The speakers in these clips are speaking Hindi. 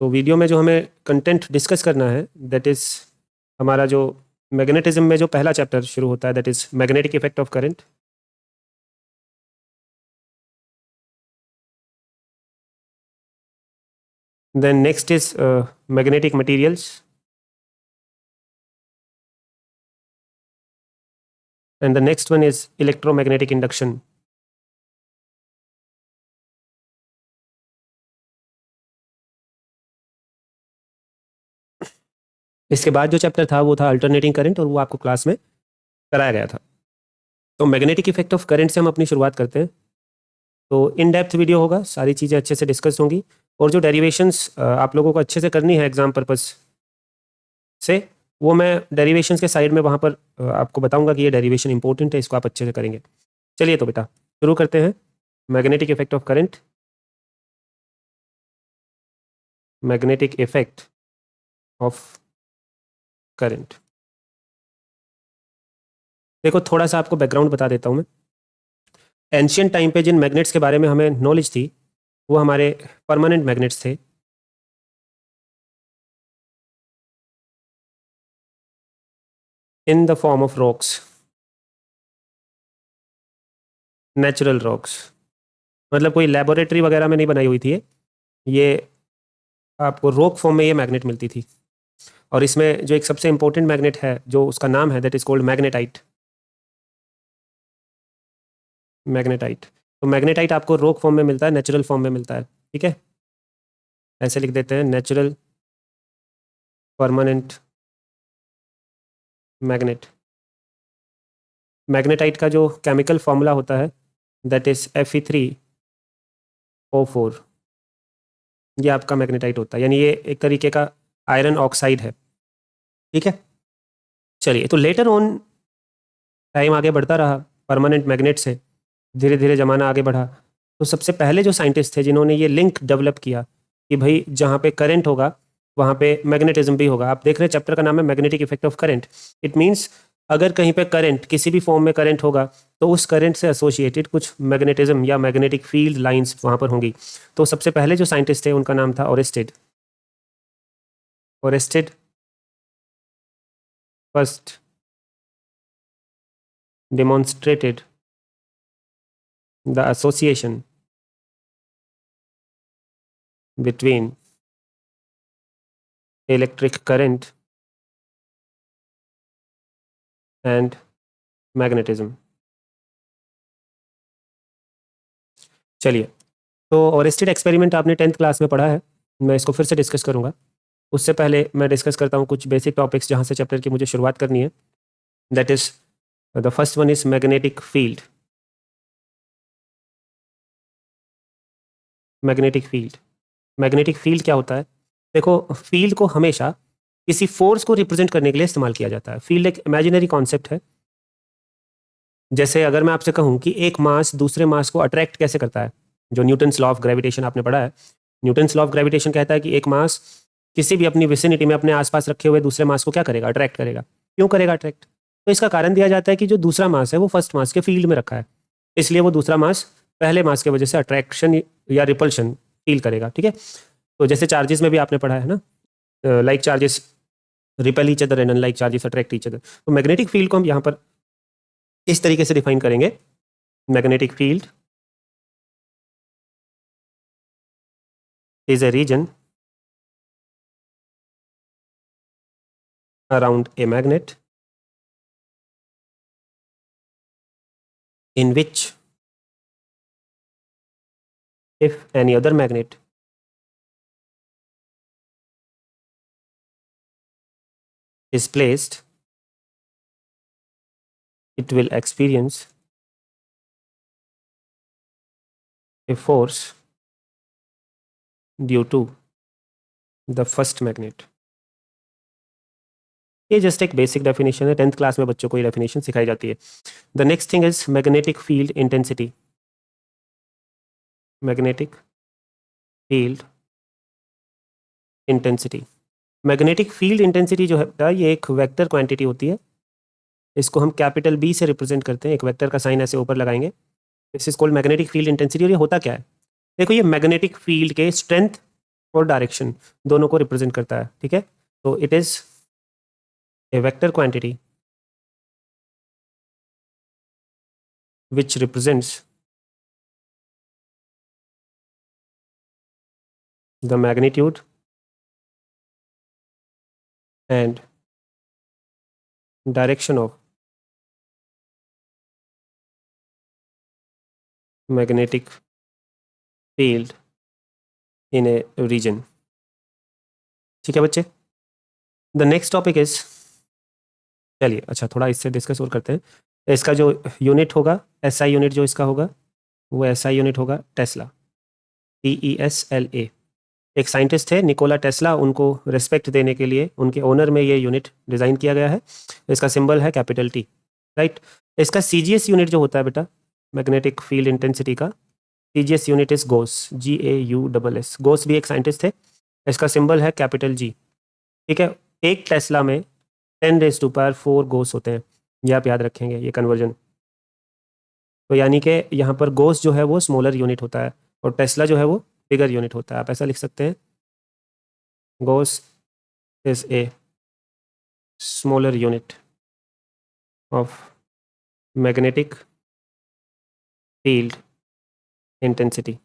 तो वीडियो में जो हमें कंटेंट डिस्कस करना है दैट इज़ हमारा जो मैग्नेटिज्म में जो पहला चैप्टर शुरू होता है that is magnetic effect of current. Then next is magnetic materials, and the next one is electromagnetic induction. इसके बाद जो चैप्टर था वो था अल्टरनेटिंग करंट और वो आपको क्लास में कराया गया था। तो मैग्नेटिक इफेक्ट ऑफ करंट से हम अपनी शुरुआत करते हैं। तो इन डेप्थ वीडियो होगा, सारी चीज़ें अच्छे से डिस्कस होंगी और जो डेरिवेशंस आप लोगों को अच्छे से करनी है एग्जाम पर्पस से वो मैं डेरिवेशंस के साइड में वहाँ पर आपको बताऊंगा कि ये डेरिवेशन इंपॉर्टेंट है, इसको आप अच्छे से करेंगे। चलिए तो बेटा शुरू करते हैं। Magnetic effect of current, magnetic effect of current. देखो थोड़ा सा आपको बैकग्राउंड बता देता हूँ मैं। एंशियंट टाइम पे जिन मैग्नेट्स के बारे में हमें नॉलेज थी वो हमारे परमानेंट मैग्नेट्स थे। In the form of rocks, natural rocks, मतलब कोई लेबोरेटरी वगैरह में नहीं बनाई हुई थी ये आपको रॉक फॉर्म में ये मैग्नेट मिलती थी। और इसमें जो एक सबसे इंपॉर्टेंट मैग्नेट है जो उसका नाम है that is called magnetite. Magnetite, तो मैग्नेटाइट आपको रॉक फॉर्म में मिलता है, नेचुरल फॉर्म में मिलता है। ठीक है, ऐसे लिख देते हैं, नेचुरल परमानेंट मैग्नेट। मैग्नेटाइट का जो केमिकल फॉर्मूला होता है दैट इज Fe3O4। ये आपका मैग्नेटाइट होता है, यानी ये एक तरीके का आयरन ऑक्साइड है। ठीक है, चलिए तो लेटर ऑन टाइम आगे बढ़ता रहा, परमानेंट मैग्नेट से धीरे धीरे ज़माना आगे बढ़ा। तो सबसे पहले जो साइंटिस्ट थे जिन्होंने ये लिंक डेवलप किया कि भाई जहाँ पे करंट होगा वहाँ पे मैग्नेटिज्म भी होगा। आप देख रहे हैं चैप्टर का नाम है magnetic effect of current. It means अगर कहीं पे करंट, किसी भी फॉर्म में करंट होगा तो उस करंट से एसोसिएटेड कुछ मैग्नेटिज्म या मैग्नेटिक फील्ड लाइंस वहाँ पर होंगी। तो सबसे पहले जो साइंटिस्ट थे उनका नाम था Oersted. Oersted first demonstrated the association between electric current and magnetism। चलिए, तो ओरेस्टेड एक्सपेरिमेंट आपने 10th क्लास में पढ़ा है, मैं इसको फिर से डिस्कस करूंगा। उससे पहले मैं डिस्कस करता हूँ कुछ बेसिक टॉपिक्स जहाँ से चैप्टर की मुझे शुरुआत करनी है। That is the first one is magnetic field. Magnetic field, magnetic field क्या होता है? देखो, फील्ड को हमेशा किसी फोर्स को रिप्रेजेंट करने के लिए इस्तेमाल किया जाता है। फील्ड एक इमेजिनरी कॉन्सेप्ट है। जैसे अगर मैं आपसे कहूँ कि एक मास दूसरे मास को अट्रैक्ट कैसे करता है, जो न्यूटन्स लॉ ऑफ ग्रेविटेशन आपने पढ़ा है। न्यूटन्स लॉ ऑफ ग्रेविटेशन कहता है कि एक मास किसी भी अपनी विसिनिटी में अपने आसपास रखे हुए दूसरे मास को क्या करेगा? अट्रैक्ट करेगा। क्यों करेगा अट्रैक्ट? तो इसका कारण दिया जाता है कि जो दूसरा मास है वो फर्स्ट मास के फील्ड में रखा है, इसलिए वो दूसरा मास पहले मास की वजह से अट्रैक्शन या रिपल्शन फील करेगा। ठीक है, तो जैसे चार्जेस में भी आपने पढ़ा है ना, like charges repel each other and unlike charges attract each other. तो मैग्नेटिक फील्ड को हम यहाँ पर इस तरीके से डिफाइन करेंगे। Magnetic field is a region around a magnet in which if any other magnet is placed, it will experience a force due to the first magnet। ये जस्ट एक बेसिक डेफिनेशन है, 10th क्लास में बच्चों को ये डेफिनेशन सिखाई जाती है। The next thing is magnetic field intensity. Magnetic field intensity, magnetic field intensity जो है ये एक वेक्टर क्वांटिटी होती है। इसको हम कैपिटल बी से रिप्रेजेंट करते हैं, एक वेक्टर का साइन ऐसे ऊपर लगाएंगे। This is called magnetic field intensity. और ये होता क्या है? देखो, ये मैग्नेटिक फील्ड के स्ट्रेंथ और डायरेक्शन दोनों को रिप्रेजेंट करता है, ठीक है। तो it is a vector quantity which represents the magnitude and direction of magnetic field in a region. ठीक है बच्चे। द नेक्स्ट टॉपिक इज, चलिए अच्छा थोड़ा इससे डिस्कस और करते हैं। इसका जो यूनिट होगा, एसआई यूनिट जो इसका होगा वो एसआई यूनिट होगा टेस्ला, TESLA। एक साइंटिस्ट थे निकोला टेस्ला, उनको रिस्पेक्ट देने के लिए उनके ओनर में ये यूनिट डिज़ाइन किया गया है। इसका सिंबल है कैपिटल T, राइट। इसका CGS यूनिट जो होता है बेटा, मैग्नेटिक फील्ड इंटेंसिटी का CGS unit is goes, GAUSS। गोस भी एक साइंटिस्ट थे, इसका सिंबल है कैपिटल G, ठीक है। एक टेस्ला में 10⁴ गोस होते हैं, ये आप याद रखेंगे ये कन्वर्जन। तो यानी कि यहाँ पर गोस जो है वो स्मॉलर यूनिट होता है और टेस्ला जो है वो बिगर यूनिट होता है। आप ऐसा लिख सकते हैं, gauss is a smaller unit of magnetic field intensity.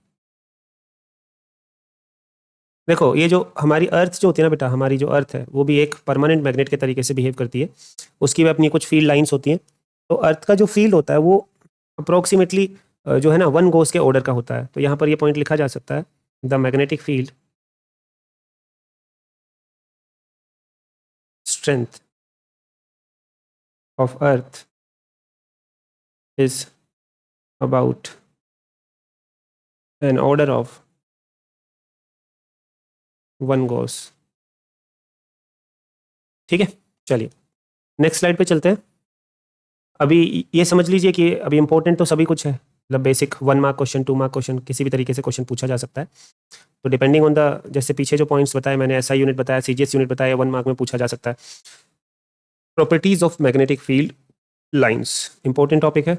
देखो ये जो हमारी अर्थ जो होती है ना बेटा, हमारी जो अर्थ है वो भी एक परमानेंट मैग्नेट के तरीके से बिहेव करती है, उसकी भी अपनी कुछ फील्ड लाइंस होती हैं। तो अर्थ का जो फील्ड होता है वो अप्रोक्सीमेटली जो है ना 1 गोस के ऑर्डर का होता है। तो यहाँ पर ये पॉइंट लिखा जा सकता है, the magnetic field strength of earth is about an order of 1 गोस, ठीक है। चलिए नेक्स्ट स्लाइड पे चलते हैं। अभी ये समझ लीजिए कि अभी इंपॉर्टेंट तो सभी कुछ है, मतलब basic 1 mark question, 2 mark question, किसी भी तरीके से क्वेश्चन पूछा जा सकता है। तो डिपेंडिंग ऑन द, जैसे पीछे जो पॉइंट्स बताए मैंने, एसआई यूनिट बताया, CGS यूनिट बताया, 1 मार्क में पूछा जा सकता है। Properties of magnetic field lines important topic है।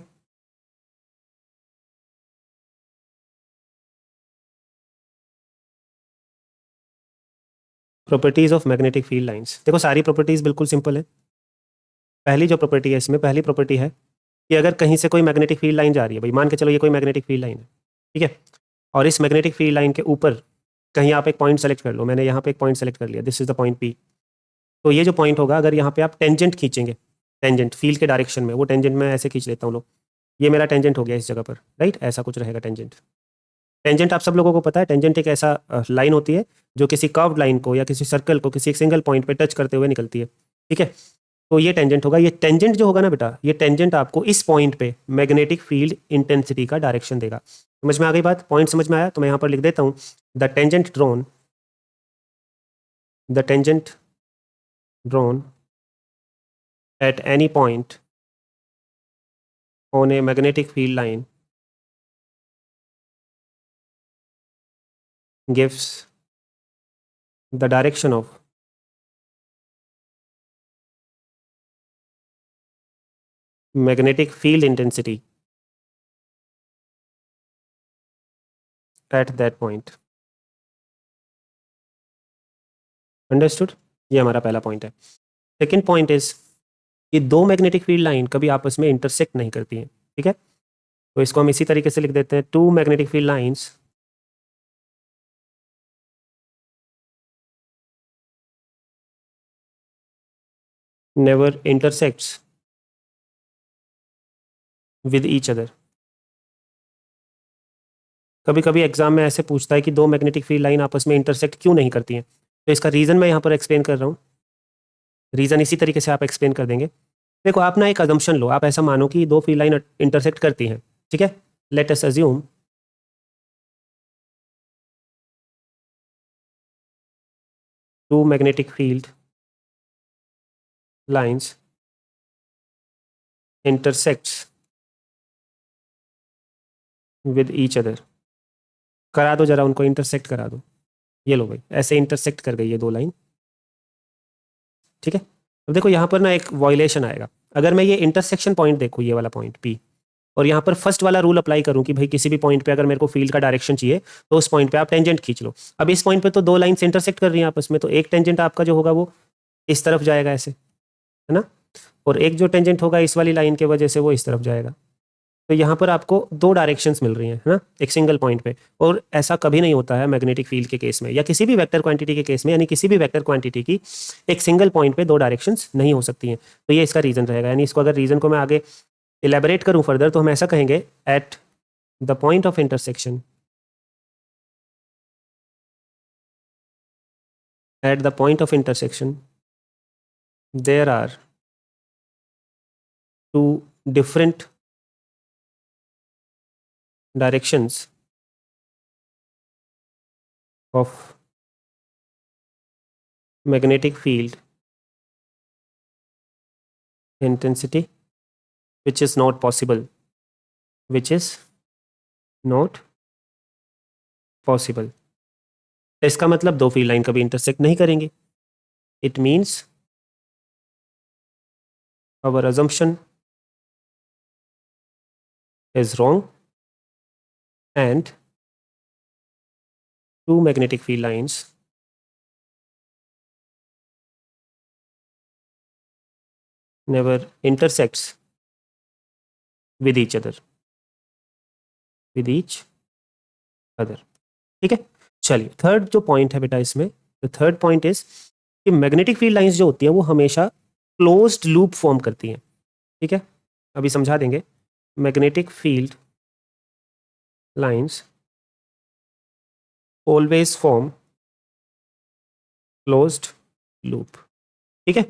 Properties of magnetic field lines, देखो सारी प्रॉपर्टीज बिल्कुल सिंपल है। पहली जो प्रॉपर्टी है इसमें, पहली प्रॉपर्टी है कि अगर कहीं से कोई मैग्नेटिक फील्ड लाइन जा रही है, भाई मान के चलो ये कोई मैग्नेटिक फील्ड लाइन है, ठीक है, और इस मैग्नेटिक फील्ड लाइन के ऊपर कहीं आप एक पॉइंट सेलेक्ट कर लो, मैंने यहाँ पे एक पॉइंट सेलेक्ट कर लिया, this is the point P। तो ये जो पॉइंट होगा, अगर यहाँ पे आप टेंजेंट खींचेंगे, टेंजेंट फील्ड के डायरेक्शन में, वो टेंजेंट में ऐसे खींच लेता हूँ लोग, ये मेरा टेंजेंट हो गया इस जगह पर, राइट, ऐसा कुछ रहेगा टेंजेंट। टेंजेंट आप सब लोगों को पता है, टेंजेंट एक ऐसा लाइन होती है जो किसी कर्व्ड लाइन को या किसी सर्कल को किसी एक सिंगल पॉइंट पे टच करते हुए निकलती है, ठीक है। तो ये टेंजेंट होगा। ये टेंजेंट जो होगा ना बेटा, ये टेंजेंट आपको इस पॉइंट पे मैग्नेटिक फील्ड इंटेंसिटी का डायरेक्शन देगा। समझ में आ गई बात, पॉइंट समझ में आया? तो मैं यहाँ पर लिख देता हूँ, the tangent drawn at any point on a magnetic field line gives the direction of magnetic field intensity at that point. Understood? ये हमारा पहला पॉइंट है। सेकेंड पॉइंट इज कि दो मैग्नेटिक फील्ड लाइन कभी आपस में इंटरसेक्ट नहीं करती हैं, ठीक है। तो इसको हम इसी तरीके से लिख देते हैं, two magnetic field lines never intersects with each other। कभी कभी एग्जाम में ऐसे पूछता है कि दो मैग्नेटिक फील्ड लाइन आपस में इंटरसेक्ट क्यों नहीं करती हैं, तो इसका रीज़न मैं यहाँ पर एक्सप्लेन कर रहा हूँ। रीज़न इसी तरीके से आप एक्सप्लेन कर देंगे। देखो आप ना एक अजम्पशन लो, आप ऐसा मानो कि दो फील्ड लाइन इंटरसेक्ट करती हैं, ठीक है। Let us assume two magnetic field lines intersects with each other। करा दो जरा उनको, इंटरसेक्ट करा दो। ये लो भाई, ऐसे इंटरसेक्ट कर गई ये दो लाइन, ठीक है। अब देखो यहाँ पर ना एक वायलेशन आएगा। अगर मैं ये इंटरसेक्शन पॉइंट देखूँ, ये वाला पॉइंट P, और यहाँ पर फर्स्ट वाला रूल अप्लाई करूँ कि भाई किसी भी पॉइंट पे अगर मेरे को फील्ड का डायरेक्शन चाहिए तो उस पॉइंट पे आप टेंजेंट खींच लो। अब इस पॉइंट पे तो दो लाइन्स इंटरसेक्ट कर रही हैं आपस में, तो एक टेंजेंट आपका जो होगा वो इस तरफ जाएगा ऐसे, है ना, और एक जो टेंजेंट होगा इस वाली लाइन के वजह से वो इस तरफ जाएगा। तो यहाँ पर आपको दो डायरेक्शंस मिल रही हैं, है ना, एक सिंगल पॉइंट पे। और ऐसा कभी नहीं होता है मैग्नेटिक फील्ड के केस में या किसी भी वेक्टर क्वांटिटी के केस में, यानी किसी भी वेक्टर क्वांटिटी की एक सिंगल पॉइंट पे दो डायरेक्शंस नहीं हो सकती हैं। तो ये इसका रीज़न रहेगा। यानी इसको अगर रीज़न को मैं आगे इलेबोरेट करूँ फर्दर तो हम ऐसा कहेंगे, at the point of intersection, at the point of intersection there are two different directions of magnetic field intensity which is not possible, which is not possible। इसका मतलब दो फील्ड लाइन कभी इंटरसेक्ट नहीं करेंगे। It means our assumption is wrong and two magnetic field lines never intersects with each other, with each other। ठीक है, चलिए थर्ड जो पॉइंट है बेटा इसमें, द थर्ड पॉइंट इज कि मैग्नेटिक फील्ड लाइंस जो होती हैं वो हमेशा क्लोज्ड लूप फॉर्म करती हैं। ठीक है, अभी समझा देंगे। Magnetic field lines always form closed loop. ठीक है,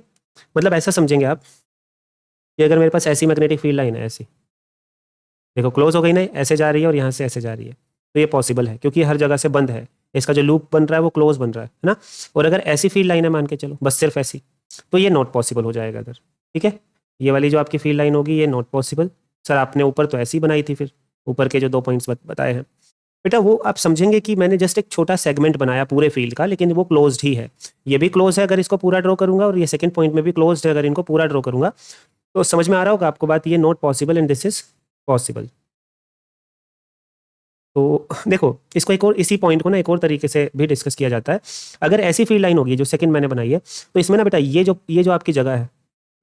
मतलब ऐसा समझेंगे आप कि अगर मेरे पास ऐसी मैग्नेटिक फील्ड लाइन है, ऐसी देखो क्लोज हो गई ना, ऐसे जा रही है और यहाँ से ऐसे जा रही है, तो ये पॉसिबल है क्योंकि हर जगह से बंद है। इसका जो लूप बन रहा है वो क्लोज बन रहा है ना। और अगर ऐसी फील्ड लाइन है मान के चलो, बस सिर्फ ऐसी, तो ये नॉट पॉसिबल हो जाएगा इधर। ठीक है, ये वाली जो आपकी फील्ड लाइन होगी ये नॉट पॉसिबल। सर आपने ऊपर तो ऐसी बनाई थी, फिर ऊपर के जो दो पॉइंट्स बताए हैं बेटा, वो आप समझेंगे कि मैंने जस्ट एक छोटा सेगमेंट बनाया पूरे फील्ड का, लेकिन वो क्लोज्ड ही है। ये भी क्लोज है अगर इसको पूरा ड्रॉ करूंगा, और ये सेकंड पॉइंट में भी क्लोज्ड है अगर इनको पूरा ड्रॉ करूंगा। तो समझ में आ रहा होगा आपको बात, ये not possible and this is possible. तो देखो इसको एक और, इसी पॉइंट को ना एक और तरीके से भी डिस्कस किया जाता है। अगर ऐसी फील्ड लाइन होगी जो सेकंड मैंने बनाई है, तो इसमें ना बेटा ये जो आपकी जगह है,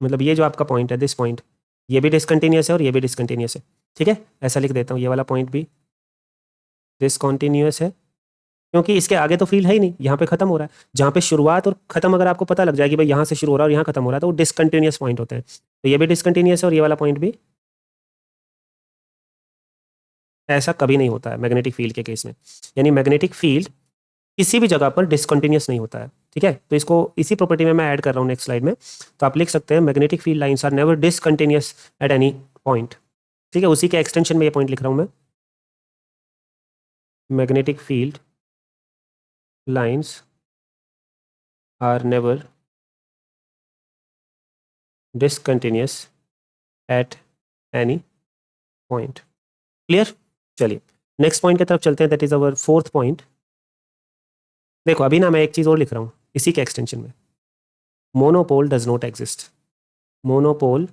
मतलब ये जो आपका पॉइंट है, दिस पॉइंट, ये भी डिसकंटिन्यूअस है और ये भी डिसकंटिन्यूअस है। ठीक है, ऐसा लिख देता हूँ, ये वाला पॉइंट भी डिसकंटिन्यूअस है क्योंकि इसके आगे तो फील्ड है ही नहीं, यहाँ पे खत्म हो रहा है। जहाँ पे शुरुआत और खत्म अगर आपको पता लग जाए कि भाई यहाँ से शुरू हो रहा है और यहाँ खत्म हो रहा है, तो वो डिसकंटिन्यूअस पॉइंट होते हैं। तो ये भी डिसकंटिन्यूअस है और ये वाला पॉइंट भी। ऐसा कभी नहीं होता है मैग्नेटिक फील्ड के केस में, यानी मैग्नेटिक फील्ड किसी भी जगह पर डिसकंटिन्यूअस नहीं होता है। ठीक है, तो इसको इसी प्रॉपर्टी में मैं ऐड कर रहा हूँ नेक्स्ट स्लाइड में। तो आप लिख सकते हैं magnetic field lines are never discontinuous at any point. ठीक है, उसी के एक्सटेंशन में ये पॉइंट लिख रहा हूँ मैं। Magnetic field lines are never discontinuous at any point. Clear, चलिए नेक्स्ट पॉइंट की तरफ चलते हैं, that is our fourth point. देखो अभी ना मैं एक चीज़ और लिख रहा हूँ इसी के एक्सटेंशन में, monopole does not exist. Monopole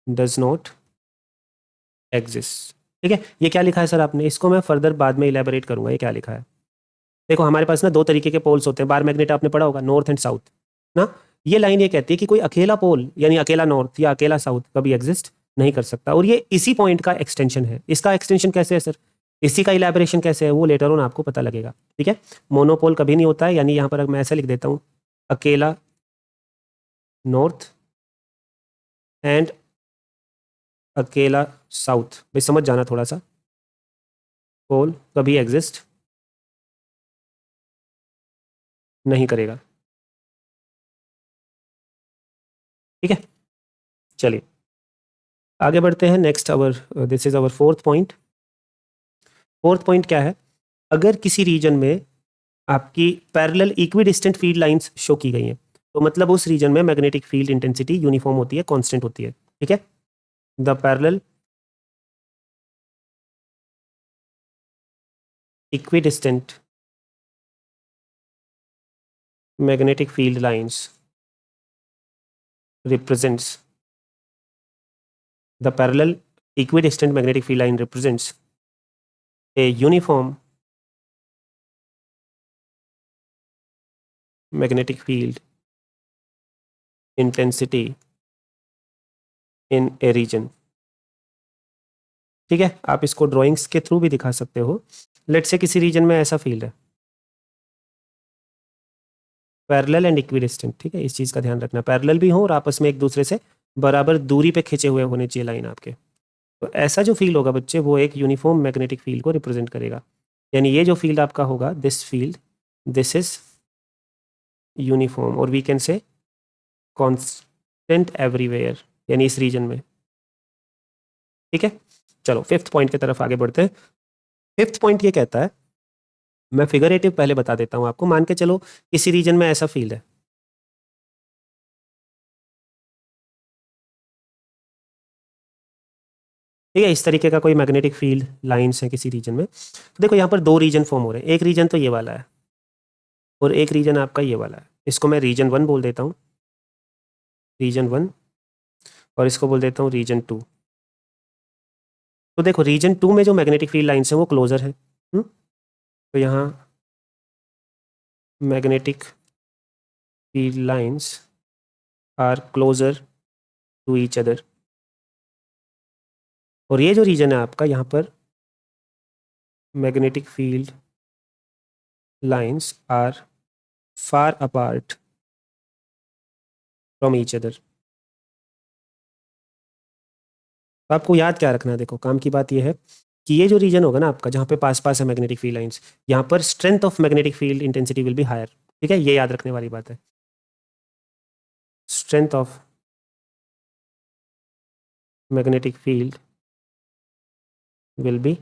does not exist. ठीक है, ये क्या लिखा है सर आपने, इसको मैं फर्दर बाद में इलेबोरेट करूंगा ये क्या लिखा है। देखो हमारे पास ना दो तरीके के पोल्स होते हैं, बार मैग्नेट आपने पढ़ा होगा, नॉर्थ एंड साउथ ना। ये लाइन ये कहती है कि कोई अकेला पोल यानी अकेला नॉर्थ या अकेला साउथ कभी एग्जिस्ट नहीं कर सकता, और ये इसी पॉइंट का एक्सटेंशन है। इसका एक्सटेंशन कैसे है सर, इसी का इलेबोरेशन कैसे है वो लेटर ऑन आपको पता लगेगा। ठीक है, मोनोपोल कभी नहीं होता है, यानी यहाँ पर मैं ऐसे लिख देता हूँ, अकेला नॉर्थ एंड अकेला साउथ। भाई समझ जाना थोड़ा सा, पोल कभी एग्जिस्ट नहीं करेगा। ठीक है, चलिए आगे बढ़ते हैं। Next our this is our fourth point. Fourth point क्या है, अगर किसी रीजन में आपकी parallel equidistant field lines show की गई हैं, तो मतलब उस रीजन में मैग्नेटिक फील्ड इंटेंसिटी यूनिफॉर्म होती है, कांस्टेंट होती है। ठीक है, the parallel equidistant magnetic field lines represents the parallel equidistant magnetic field line represents a uniform magnetic field intensity in a region. ठीक है, आप इसको ड्राइंग्स के थ्रू भी दिखा सकते हो. लेट्स से किसी रीजन में ऐसा फील्ड है, पैरेलल एंड इक्विडिस्टेंट. ठीक है, इस चीज़ का ध्यान रखना, पैरेलल भी हो और आपस में एक दूसरे से बराबर दूरी पे खींचे हुए होने चाहिए लाइन आपके. तो ऐसा जो फील्ड होगा बच्चे, वो एक यूनिफॉर्म मैग्नेटिक फील्ड को रिप्रेजेंट करेगा. यानी ये जो फील्ड आपका होगा, this field, this is uniform, और we can say constant everywhere, यानी इस रीजन में. ठीक है, चलो फिफ्थ पॉइंट की तरफ आगे बढ़ते हैं. फिफ्थ पॉइंट ये कहता है, मैं फिगरेटिव पहले बता देता हूं आपको. मान के चलो किसी रीजन में ऐसा फील्ड है, ठीक है, इस तरीके का कोई मैग्नेटिक फील्ड लाइंस है किसी रीजन में. तो देखो यहाँ पर दो रीजन फॉर्म हो रहे हैं. एक रीजन तो ये वाला है और एक रीजन आपका ये वाला है. इसको मैं रीजन 1 बोल देता हूँ, रीजन 1, और इसको बोल देता हूँ रीजन 2. तो देखो रीजन 2 में जो मैग्नेटिक फील्ड लाइंस हैं वो क्लोजर है. तो यहाँ magnetic field lines are closer to each other. और ये जो रीजन है आपका, यहाँ पर magnetic field lines are far apart from each other. तो आपको याद क्या रखना है, देखो काम की बात यह है कि ये जो रीजन होगा ना आपका, जहाँ पे पास पास है मैग्नेटिक फील्ड लाइंस, यहाँ पर strength of magnetic field intensity will be higher. ठीक है, ये याद रखने वाली बात है. Strength of magnetic field will be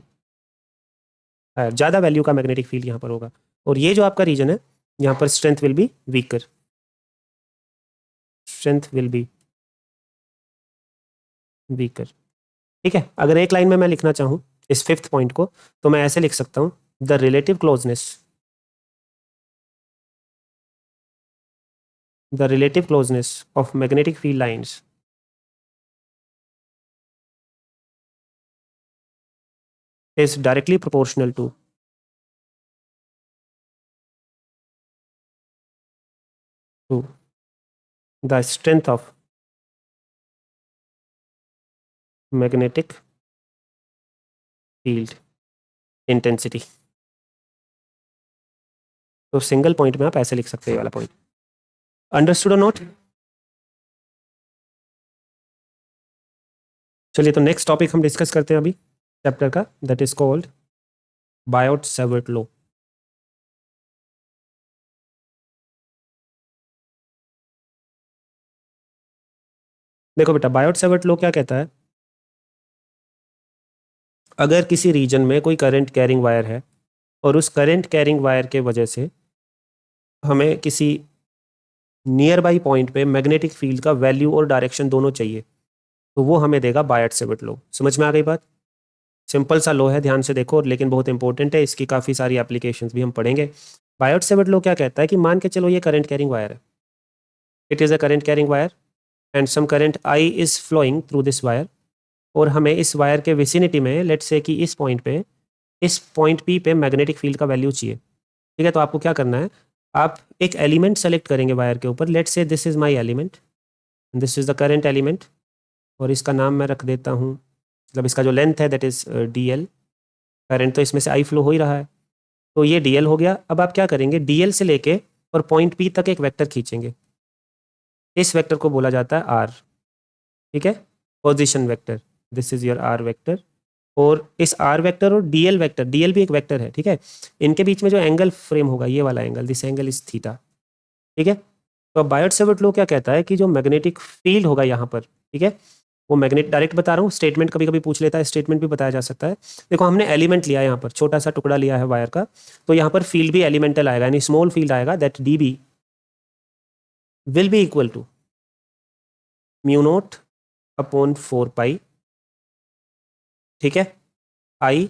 higher, ज़्यादा वैल्यू का मैग्नेटिक फील्ड यहाँ पर होगा. और ये जो आपका रीजन है, यहाँ पर strength will be weaker, strength will be weaker. ठीक है, अगर एक लाइन में मैं लिखना चाहूँ इस फिफ्थ पॉइंट को, तो मैं ऐसे लिख सकता हूँ, the relative closeness, the relative closeness of magnetic field lines is directly proportional to the strength of magnetic field intensity. तो सिंगल पॉइंट में आप ऐसे लिख सकते हैं, वाला पॉइंट. अंडरस्टूड और नॉट? चलिए, तो नेक्स्ट टॉपिक हम डिस्कस करते हैं अभी चैप्टर का, that is called Biot-Savart law. देखो बेटा, बायोट-सैवर्ट लॉ क्या कहता है, अगर किसी रीजन में कोई करंट कैरिंग वायर है और उस करंट कैरिंग वायर के वजह से हमें किसी नियर बाई पॉइंट पे मैग्नेटिक फील्ड का वैल्यू और डायरेक्शन दोनों चाहिए, तो वो हमें देगा बायोट-सैवर्ट लॉ. समझ में आ गई बात? सिंपल सा लॉ है, ध्यान से देखो, लेकिन बहुत इंपॉर्टेंट है, इसकी काफ़ी सारी एप्लीकेशंस भी हम पढ़ेंगे. बायोट-सैवर्ट लॉ क्या कहता है कि मान के चलो ये करंट कैरिंग वायर है, it is a current carrying wire and some current I is flowing through this wire, और हमें इस वायर के विसिनिटी में, लेट्स से कि इस पॉइंट पे, इस पॉइंट पी पे मैग्नेटिक फील्ड का वैल्यू चाहिए. ठीक है, तो आपको क्या करना है, आप एक एलिमेंट सेलेक्ट करेंगे वायर के ऊपर. Let's say this is my element, this is the current element, और इसका नाम मैं रख देता हूँ, मतलब इसका जो लेंथ है दैट इज़ DL. करंट तो इसमें से आई फ्लो हो ही रहा है, तो ये DL हो गया. अब आप क्या करेंगे, DL से लेके और पॉइंट P तक एक वेक्टर खींचेंगे. इस वेक्टर को बोला जाता है R. ठीक है, position vector, this is your R vector. और इस R वेक्टर और DL वेक्टर, DL भी एक वेक्टर है, ठीक है, इनके बीच में जो एंगल फ्रेम होगा, ये वाला angle, this angle is theta. ठीक है, तो अब बायोट-सैवर्ट लॉ क्या कहता है कि जो मैग्नेटिक फील्ड होगा यहाँ पर, ठीक है, वो मैग्नेट, डायरेक्ट बता रहा हूँ, स्टेटमेंट कभी कभी पूछ लेता है, स्टेटमेंट भी बताया जा सकता है. देखो हमने एलिमेंट लिया है यहाँ पर, छोटा सा टुकड़ा लिया है वायर का, तो यहाँ पर फील्ड भी एलिमेंटल आएगा, यानी स्मॉल फील्ड आएगा, that DB will be equal to mu naught upon 4 pi. ठीक है, आई,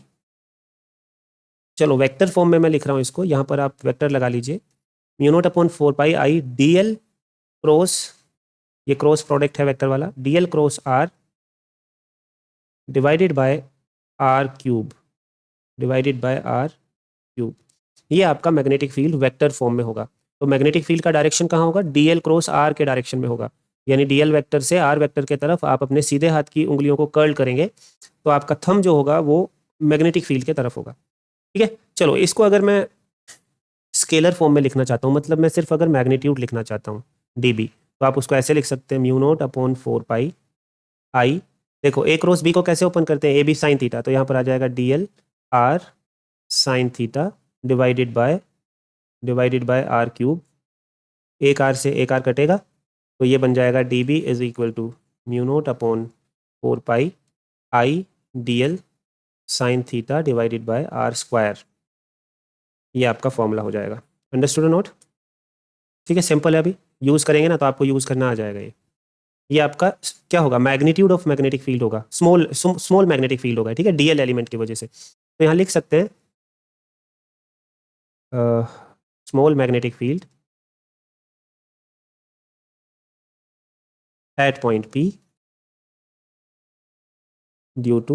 चलो वेक्टर फॉर्म में मैं लिख रहा हूँ इसको, यहाँ पर आप वेक्टर लगा लीजिए, mu naught upon 4 pi I DL cross, ये क्रॉस प्रोडक्ट है वेक्टर वाला, DL cross R divided by R cube divided by R cube. ये आपका मैग्नेटिक फील्ड वेक्टर फॉर्म में होगा। तो मैग्नेटिक फील्ड का डायरेक्शन कहाँ होगा? डीएल क्रॉस आर के डायरेक्शन में होगा। यानी डीएल वेक्टर से आर वेक्टर के तरफ आप अपने सीधे हाथ की उंगलियों को कर्ल करेंगे तो आपका थंब जो होगा वो मैग्नेटिक फील्ड के तरफ होगा। ठीक है, चलो इसको अगर मैं स्केलर फॉर्म में लिखना चाहता हूँ, मतलब मैं सिर्फ अगर मैग्नीट्यूड लिखना चाहता हूँ डीबी, तो आप उसको ऐसे लिख सकते हैं म्यू नोट अपॉन 4 पाई आई। देखो ए क्रॉस बी को कैसे ओपन करते हैं? ए बी साइन थीटा, तो यहाँ पर आ जाएगा DL R sine theta divided by R cube. एक आर से एक आर कटेगा तो ये बन जाएगा D B is equal to mu naught upon 4 pi I D L sine theta divided by are square. ये आपका फॉर्मूला हो जाएगा। Understood not? ठीक है, सिंपल है। अभी यूज़ करेंगे ना तो आपको यूज़ करना आ जाएगा। ये आपका क्या होगा? मैग्नीट्यूड ऑफ मैग्नेटिक फील्ड होगा, स्मॉल मैग्नेटिक फील्ड होगा। ठीक है, डीएल एलिमेंट की वजह से। तो यहाँ लिख सकते हैं small magnetic field at point P due to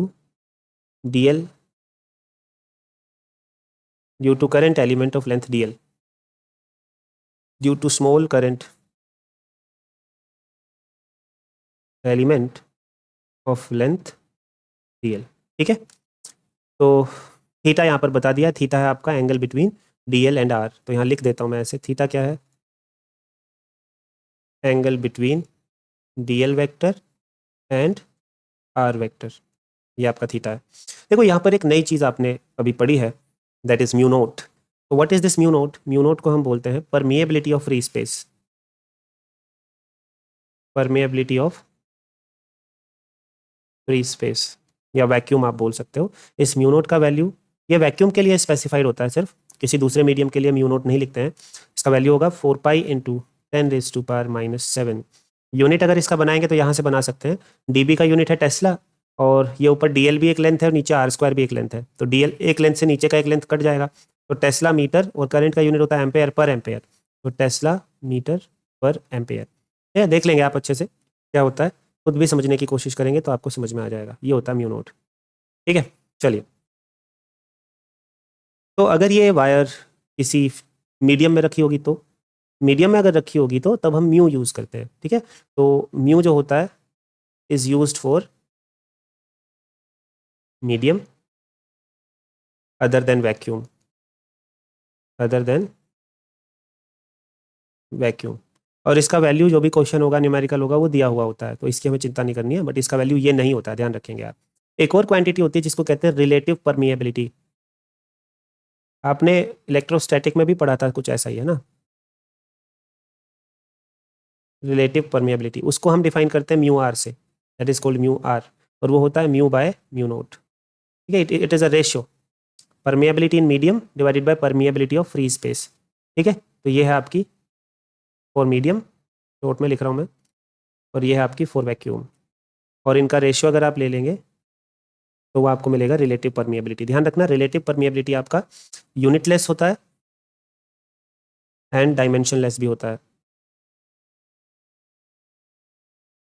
dl due to current element of length dl due to small current element of length dl। ठीक है, तो थीटा यहाँ पर बता दिया। थीटा है आपका angle between dl and r। तो यहाँ लिख देता हूँ मैं ऐसे, थीटा क्या है? Angle between dl vector and r vector. ये आपका थीटा है। देखो यहाँ पर एक नई चीज़ आपने अभी पढ़ी है, दैट इज म्यू नोट। तो what is this mu naught? Mu naught को हम बोलते हैं permeability of free space. Permeability of free space या वैक्यूम आप बोल सकते हो। इस म्यू नोट का वैल्यू, ये वैक्यूम के लिए स्पेसिफाइड होता है, सिर्फ किसी दूसरे मीडियम के लिए म्यू नोट नहीं लिखते हैं। इसका वैल्यू होगा 4 पाई इंटू 10⁻⁻⁷ यूनिट अगर इसका बनाएंगे तो यहाँ से बना सकते हैं। डीबी का यूनिट है टेस्ला, और ये ऊपर डीएल भी एक लेंथ है और नीचे आर स्क्वायर भी एक लेंथ है। तो डीएल एक लेंथ से नीचे का एक लेंथ कट जाएगा, तो टेस्ला मीटर, और करंट का यूनिट होता है एम्पेयर पर एम्पेयर। तो टेस्ला मीटर पर एम्पेयर। देख लेंगे आप अच्छे से क्या होता है, खुद भी समझने की कोशिश करेंगे तो आपको समझ में आ जाएगा। ये होता है म्यू नोट। ठीक है, चलिए। तो अगर ये वायर किसी मीडियम में रखी होगी, तो मीडियम में अगर रखी होगी तो तब हम म्यू यूज़ करते हैं। ठीक है, तो म्यू जो होता है is used for medium other than vacuum, other than vacuum. और इसका वैल्यू जो भी क्वेश्चन होगा, न्यूमेरिकल होगा, वो दिया हुआ होता है, तो इसकी हमें चिंता नहीं करनी है। बट इसका वैल्यू ये नहीं होता है, ध्यान रखेंगे आप। एक और क्वांटिटी होती है जिसको कहते हैं रिलेटिव परमिएबिलिटी। आपने इलेक्ट्रोस्टैटिक में भी पढ़ा था, कुछ ऐसा ही है ना, रिलेटिव परमिएबिलिटी। उसको हम डिफाइन करते हैं म्यू आर से, that is called mu R, और वो होता है म्यू बाय म्यू नोट। ठीक है, it is a ratio, permeability in medium divided by permeability of free space. ठीक है, तो ये है आपकी फॉर मीडियम, नोट में लिख रहा हूँ मैं, और ये है आपकी फॉर वैक्यूम। और इनका रेशियो अगर आप ले लेंगे तो वो आपको मिलेगा रिलेटिव परमिएबिलिटी। ध्यान रखना, रिलेटिव परमिएबिलिटी आपका यूनिटलेस होता है एंड डायमेंशनलेस भी होता है।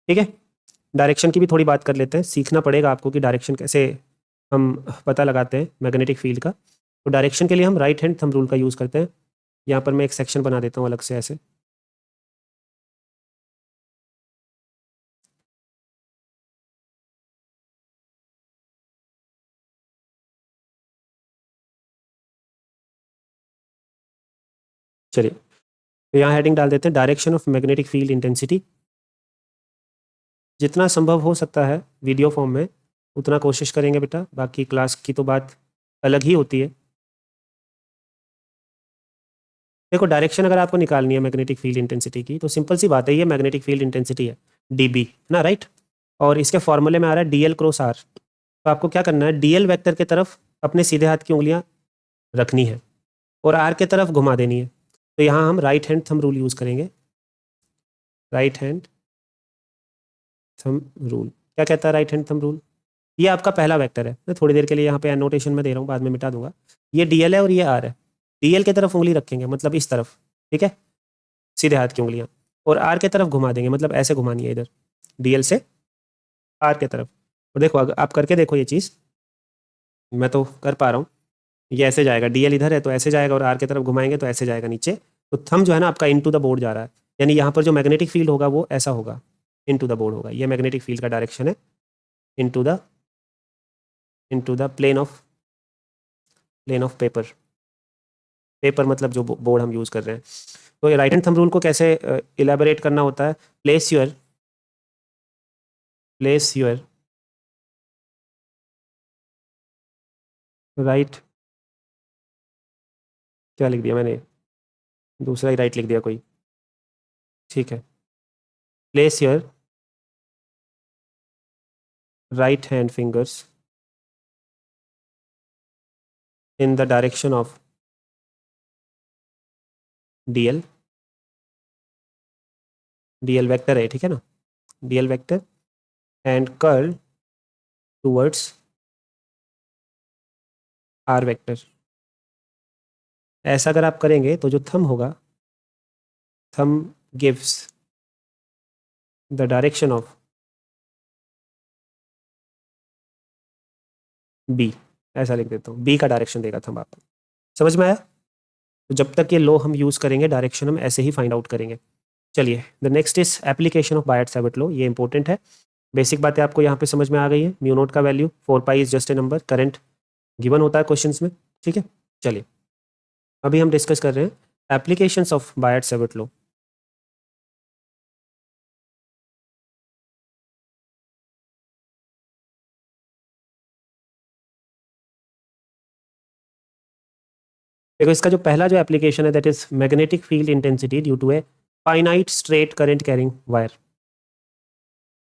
ठीक है, डायरेक्शन की भी थोड़ी बात कर लेते हैं। सीखना पड़ेगा आपको कि डायरेक्शन कैसे हम पता लगाते हैं मैग्नेटिक फील्ड का। तो डायरेक्शन के लिए हम राइट हैंड थंब रूल का यूज़ करते हैं। यहाँ पर मैं एक सेक्शन बना देता हूँ अलग से ऐसे। चलिए, तो यहाँ हेडिंग डाल देते हैं direction of magnetic field intensity. जितना संभव हो सकता है वीडियो फॉर्म में उतना कोशिश करेंगे बेटा, बाकी क्लास की तो बात अलग ही होती है। देखो, डायरेक्शन अगर आपको निकालनी है मैग्नेटिक फील्ड इंटेंसिटी की, तो सिंपल सी बात है, ये मैग्नेटिक फील्ड इंटेंसिटी है डीबी ना, राइट। और इसके फॉर्मूले में आ रहा है डीएल क्रॉस आर। तो आपको क्या करना है, डीएल वेक्टर की तरफ अपने सीधे हाथ की उंगलियां रखनी है और आर की तरफ घुमा देनी है। तो यहाँ हम right hand thumb rule use करेंगे। राइट हैंड थंब रूल क्या कहता है? राइट हैंड थंब रूल, ये आपका पहला वेक्टर है। मैं थोड़ी देर के लिए यहाँ पे एनोटेशन में दे रहा हूँ, बाद में मिटा दूंगा। ये डीएल है और ये आर है। डीएल की तरफ उंगली रखेंगे, मतलब इस तरफ, ठीक है, सीधे हाथ की उंगलियां, और आर की तरफ घुमा देंगे, मतलब ऐसे घुमानी है इधर, डीएल से आर की तरफ। और देखो अगर आप करके देखो ये चीज़, मैं तो कर पा रहा हूँ, ये ऐसे जाएगा, डीएल इधर है तो ऐसे जाएगा और आर की तरफ घुमाएंगे तो ऐसे जाएगा नीचे, तो थंब जो है ना आपका इनटू द बोर्ड जा रहा है, यानी यहाँ पर जो मैग्नेटिक फील्ड होगा वो ऐसा होगा, इनटू द बोर्ड होगा, ये मैग्नेटिक फील्ड का डायरेक्शन है, into the plane of paper मतलब जो बोर्ड हम यूज़ कर रहे हैं। तो ये राइट हैंड थंब रूल को कैसे इलेबोरेट करना होता है, प्लेस योर राइट, क्या लिख दिया मैंने, दूसरा ही राइट लिख दिया कोई, ठीक है, place your right hand fingers in the direction of DL vector है, ठीक है ना, DL vector and curl towards R vector. ऐसा अगर आप करेंगे तो जो थंब होगा, thumb gives the direction of B, ऐसा लिख देता हूँ, बी का डायरेक्शन देगा थंब आपको, समझ में आया। तो जब तक ये लो हम यूज़ करेंगे डायरेक्शन हम ऐसे ही फाइंड आउट करेंगे। चलिए the next is application of Biot Savart law, ये इंपॉर्टेंट है, बेसिक बातें आपको यहाँ पे समझ में आ गई है, म्यू नोट का value 4 pi is just a number, current given होता है क्वेश्चंस में, ठीक है। चलिए अभी हम डिस्कस कर रहे हैं एप्लीकेशंस ऑफ बायट-सैवर्ट लॉ। देखो इसका जो पहला जो एप्लीकेशन है that is magnetic field intensity due to a finite straight current carrying wire.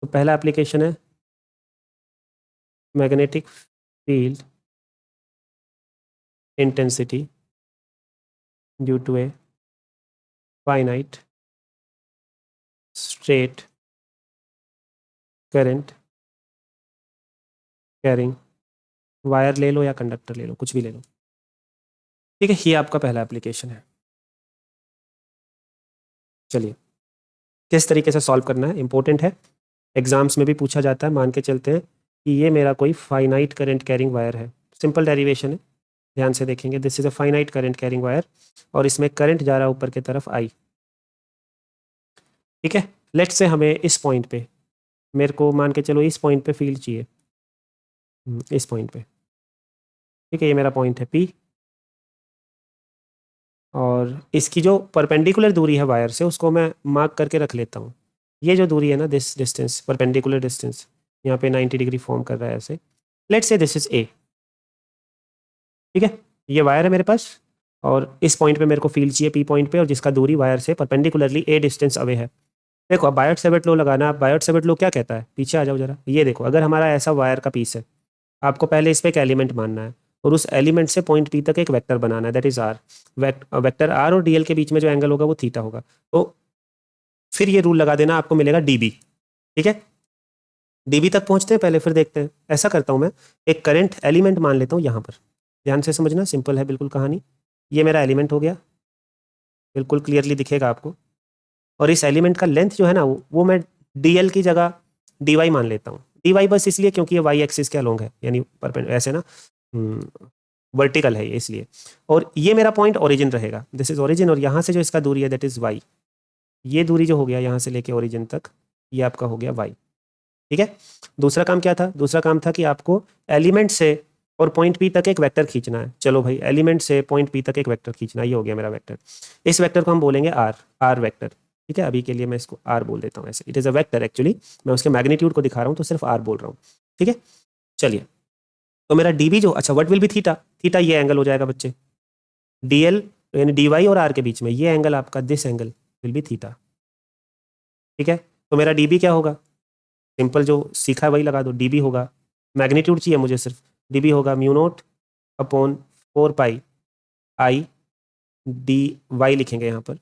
तो पहला एप्लीकेशन है magnetic field intensity due to a finite straight current carrying wire, ले लो या कंडक्टर ले लो, कुछ भी ले लो, ठीक है, ये आपका पहला एप्लीकेशन है। चलिए किस तरीके से सॉल्व करना है इंपॉर्टेंट है, एग्जाम्स में भी पूछा जाता है, मान के चलते हैं कि ये मेरा कोई फाइनाइट करंट कैरिंग वायर है, सिंपल डेरिवेशन है, ध्यान से देखेंगे, this is a finite current carrying wire और इसमें करंट जा रहा है ऊपर की तरफ आई, ठीक है। लेट्स से हमें इस पॉइंट पे, मेरे को मान के चलो इस पॉइंट पे फील्ड चाहिए, इस पॉइंट पे, ठीक है, ये मेरा पॉइंट है पी, और इसकी जो परपेंडिकुलर दूरी है वायर से उसको मैं मार्क करके रख लेता हूँ, ये जो दूरी है ना, दिस डिस्टेंस, परपेंडिकुलर डिस्टेंस यहाँ पे 90 डिग्री फॉर्म कर रहा है ऐसे, let's say this is a, ठीक है, ये वायर है मेरे पास और इस पॉइंट पे मेरे को फील्ड चाहिए पी पॉइंट पे, और जिसका दूरी वायर से परपेंडिकुलरली ए डिस्टेंस अवे है। देखो अब बायट-सैवर्ट लॉ लगाना, बायट-सैवर्ट लॉ क्या कहता है, पीछे आ जाओ जरा, ये देखो अगर हमारा ऐसा वायर का पीस है, आपको पहले इस पे एक एलिमेंट मानना है और उस एलिमेंट से पॉइंट पी तक एक वेक्टर बनाना है, that is R, vector R और डीएल के बीच में जो एंगल होगा वो थीटा होगा, तो फिर ये रूल लगा देना, आपको मिलेगा डीबी, ठीक है। डीबी तक पहुंचते हैं पहले, फिर देखते हैं, ऐसा करता हूं मैं, एक करंट एलिमेंट मान लेता हूं यहाँ पर, ध्यान से समझना, सिंपल है बिल्कुल कहानी, ये मेरा एलिमेंट हो गया, बिल्कुल क्लियरली दिखेगा आपको, और इस एलिमेंट का लेंथ जो है ना वो मैं डीएल की जगह डी वाई मान लेता हूँ, डी वाई बस इसलिए क्योंकि ये वाई एक्सिस के अलोंग है, यानी ऐसे ना वर्टिकल है ये इसलिए, और ये मेरा पॉइंट ओरिजिन रहेगा, दिस इज ओरिजिन, और यहाँ से जो इसका दूरी है दैट इज वाई, ये दूरी जो हो गया यहाँ से लेके ओरिजिन तक, ये आपका हो गया वाई, ठीक है। दूसरा काम क्या था, दूसरा काम था कि आपको एलिमेंट से और पॉइंट पी तक एक वेक्टर खींचना है, चलो भाई एलिमेंट से पॉइंट पी तक एक वेक्टर खींचना, ये हो गया मेरा वेक्टर, इस वेक्टर को हम बोलेंगे आर वेक्टर, ठीक है, अभी के लिए मैं इसको आर बोल देता हूँ, ऐसे it is a vector actually, मैं उसके मैग्नीट्यूड को दिखा रहा हूँ तो सिर्फ आर बोल रहा हूँ, ठीक है। चलिए तो मेरा डीबी जो, अच्छा what will be theta, theta ये एंगल हो जाएगा बच्चे, डीएल यानी डीवाई और आर के बीच में ये एंगल आपका, this angle will be theta, ठीक है। तो मेरा डीबी क्या होगा, सिंपल जो सीखा है वही लगा दो, डीबी होगा, मैग्नीट्यूड चाहिए मुझे सिर्फ, डीबी होगा mu naught upon 4 pi I D Y लिखेंगे यहाँ पर,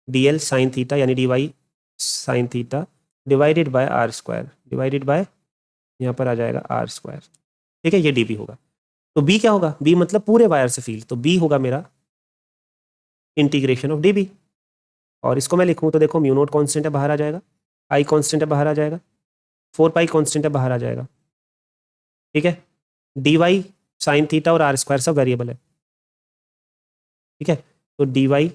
डी एल साइन थीटा यानी D Y sine theta divided by are square, divided by यहाँ पर आ जाएगा आर स्क्वायर, ठीक है, ये डी बी होगा। तो बी क्या होगा, बी मतलब पूरे वायर से फील्ड, तो बी होगा मेरा इंटीग्रेशन ऑफ डी बी, और इसको मैं लिखूँ तो देखो म्यू नोट कॉन्स्टेंट है बाहर आ जाएगा, आई कॉन्स्टेंट है बाहर आ जाएगा, 4 पाई कॉन्स्टेंट है बाहर आ जाएगा, ठीक है। डी वाई साइन थीटा और आर स्क्वायर सब वेरिएबल है, ठीक है। तो डी वाई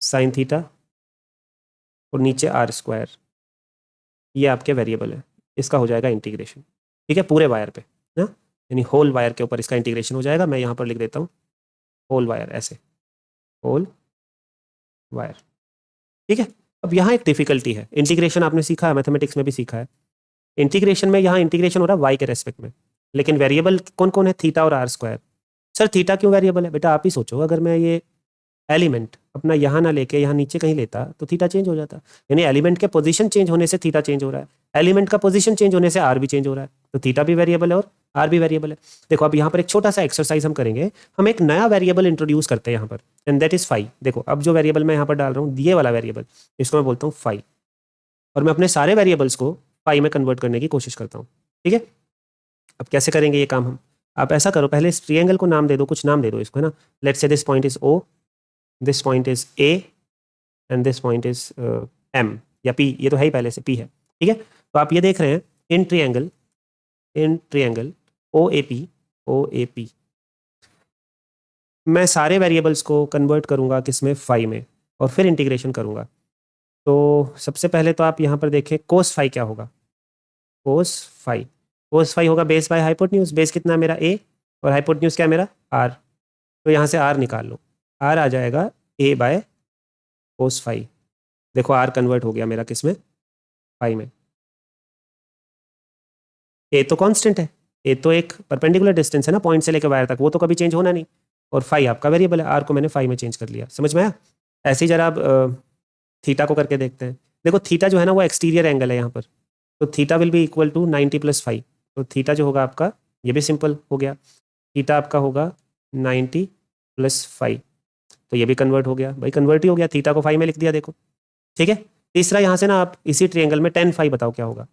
साइन थीटा और नीचे आर स्क्वायर, ये आपके वेरिएबल है, इसका हो जाएगा इंटीग्रेशन, ठीक है, पूरे वायर पे ना, यानी होल वायर के ऊपर इसका इंटीग्रेशन हो जाएगा। मैं यहाँ पर लिख देता हूँ होल वायर, ऐसे होल वायर, ठीक है। अब यहाँ एक डिफिकल्टी है, इंटीग्रेशन आपने सीखा है, मैथमेटिक्स में भी सीखा है, इंटीग्रेशन में यहाँ इंटीग्रेशन हो रहा है वाई के रेस्पेक्ट में, लेकिन वेरिएबल कौन कौन है, थीटा और आर स्क्वायर। सर थीटा क्यों वेरिएबल है? बेटा आप ही सोचो, अगर मैं ये एलिमेंट अपना यहाँ ना लेके यहाँ नीचे कहीं लेता तो थीटा चेंज हो जाता, यानी एलिमेंट के पोजीशन चेंज होने से थीटा चेंज हो रहा है, एलिमेंट का पोजीशन चेंज होने से आर भी चेंज हो रहा है, तो थीटा भी वेरिएबल है और आर भी वेरिएबल है। देखो अब यहाँ पर एक छोटा सा एक्सरसाइज हम करेंगे, हम एक नया वेरिएबल इंट्रोड्यूस करते हैं यहाँ पर, एंड दैट इज फाई। देखो अब जो वेरिएबल मैं यहाँ पर डाल रहा हूँ, ये वाला वेरिएबल, इसको मैं बोलता हूँ फाई, और मैं अपने सारे वेरिएबल्स को फाई में कन्वर्ट करने की कोशिश करता हूँ, ठीक है। अब कैसे करेंगे ये काम हम, आप ऐसा करो, पहले इस ट्रायंगल को नाम दे दो, कुछ नाम दे दो इसको, है ना। Let's say this point is O, this point is A, and this point is M या पी, ये तो है ही पहले से, पी है, ठीक है। तो आप ये देख रहे हैं in triangle O A P, मैं सारे वेरिएबल्स को कन्वर्ट करूंगा किसमें, फाई में, और फिर इंटीग्रेशन करूंगा। तो सबसे पहले तो आप यहाँ पर देखें कोस फाई क्या होगा, कोस फाई होगा बेस बाय हाइपोटेन्यूज, बेस कितना है मेरा ए, और हाइपोटेन्यूज क्या है मेरा आर, तो यहाँ से आर निकाल लो, आर आ जाएगा ए बाय कोस फाई। देखो आर कन्वर्ट हो गया मेरा किसमें, फाई में। ए तो कांस्टेंट है, ए तो एक परपेंडिकुलर डिस्टेंस है ना पॉइंट से लेकर वायर तक, वो तो कभी चेंज होना नहीं, और फाई आपका वेरिएबल है, आर को मैंने फाई में चेंज कर लिया, समझ में आया। ऐसे ही जरा आप थीटा को करके देखते हैं। देखो थीटा जो है ना वो एक्सटीरियर एंगल है यहाँ पर, तो theta will be equal to 90 + 5, तो थीटा जो होगा आपका, ये भी सिंपल हो गया, थीटा आपका होगा 90 + 5, तो ये भी कन्वर्ट हो गया, भाई कन्वर्ट ही हो गया, थीटा को फाई में लिख दिया, देखो, ठीक है। तीसरा यहाँ से ना आप इसी ट्रायंगल में tan फाई बताओ क्या होगा,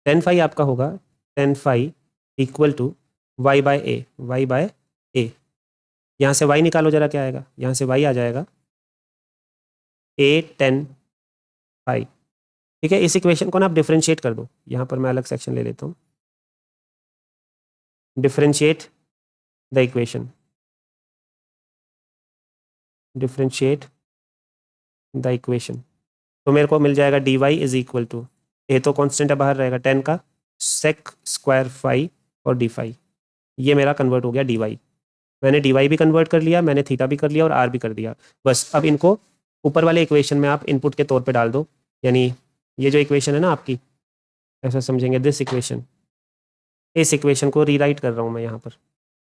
tan फाई आपका होगा tan phi equal to y by a, यहाँ से y निकालो जरा, क्या आएगा, यहाँ से y आ जाएगा a tan फाई, ठीक है। इस इक्वेशन को ना आप डिफरेंशिएट कर दो, यहाँ पर मैं अलग सेक्शन ले लेता हूँ, differentiate the equation, differentiate the equation, तो मेरे को मिल जाएगा dy इज इक्वल टू, ए तो कांस्टेंट है बाहर रहेगा, 10 का सेक स्क्वायर फाई और डी फाई, ये मेरा कन्वर्ट हो गया dy, मैंने dy भी कन्वर्ट कर लिया, मैंने थीटा भी कर लिया और r भी कर दिया। बस अब इनको ऊपर वाले इक्वेशन में आप इनपुट के तौर पे डाल दो, यानी ये जो इक्वेशन है ना आपकी, ऐसा समझेंगे दिस इक्वेशन, इस इक्वेशन को रीराइट कर रहा हूँ मैं यहाँ पर,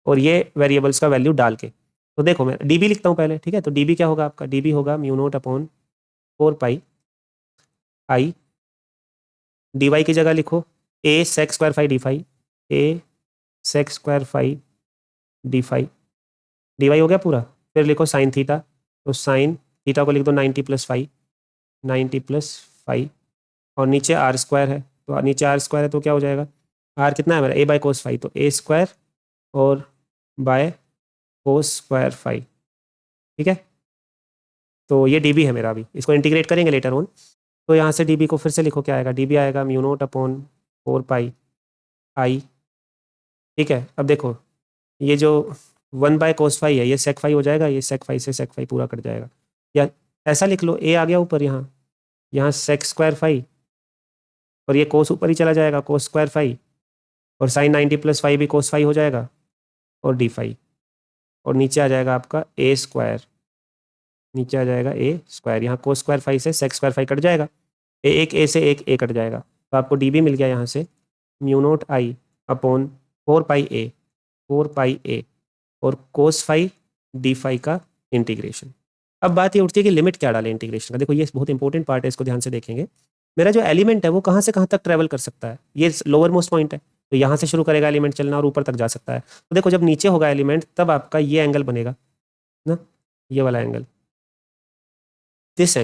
और ये वेरिएबल्स का वैल्यू डाल के, तो देखो मैं डी बी लिखता हूँ पहले, ठीक है। तो डी बी क्या होगा आपका, डी बी होगा μ0/4 आई, डी वाई की जगह लिखो a sec square phi d phi, a sec square phi d phi, d y हो गया पूरा, फिर लिखो साइन थीटा, तो साइन थीटा को लिख दो 90 + 5, 90 + 5, और नीचे आर स्क्वायर है, तो नीचे आर स्क्वायर है तो क्या हो जाएगा, आर कितना है मेरा, ए बाय कोस फाई, तो ए स्क्वायर और बाय कोस स्क्वायर फाई, ठीक है। तो ये डी बी है मेरा, अभी इसको इंटीग्रेट करेंगे लेटर ऑन, तो यहाँ से डी बी को फिर से लिखो, क्या आएगा, डी बी आएगा μ0/4 आई, ठीक है। अब देखो ये जो 1/cos फाई है, ये सेक फाई हो जाएगा, ये सेक फाई से सेक फाई पूरा कट जाएगा, या ऐसा लिख लो, ए आ गया ऊपर, यहाँ सेक स्क्वायर फाई, और ये कोस ऊपर ही चला जाएगा, कोस स्क्वायर फाई, और साइन 90 + 5 भी कोस फाई हो जाएगा, और डी फाई, और नीचे आ जाएगा आपका ए स्क्वायर, नीचे आ जाएगा ए स्क्वायर, यहाँ कोस स्क्वायर फाई से सेक स्क्वायर फाई कट जाएगा, एक ए से एक ए कट जाएगा, तो आपको डी बी मिल गया यहाँ से μ0I/4 पाई ए, और कोस फाई डी फाई का इंटीग्रेशन। अब बात ये उठती है कि लिमिट क्या डालें इंटीग्रेशन का। देखो ये बहुत इंपॉर्टेंट पार्ट है, इसको ध्यान से देखेंगे। मेरा जो एलिमेंट है वो कहाँ से कहाँ तक ट्रेवल कर सकता है, ये लोअर मोस्ट पॉइंट है, तो यहाँ से शुरू करेगा एलिमेंट चलना और ऊपर तक जा सकता है। तो देखो जब नीचे होगा एलिमेंट तब आपका ये एंगल बनेगा ना, ये वाला एंगल, दिस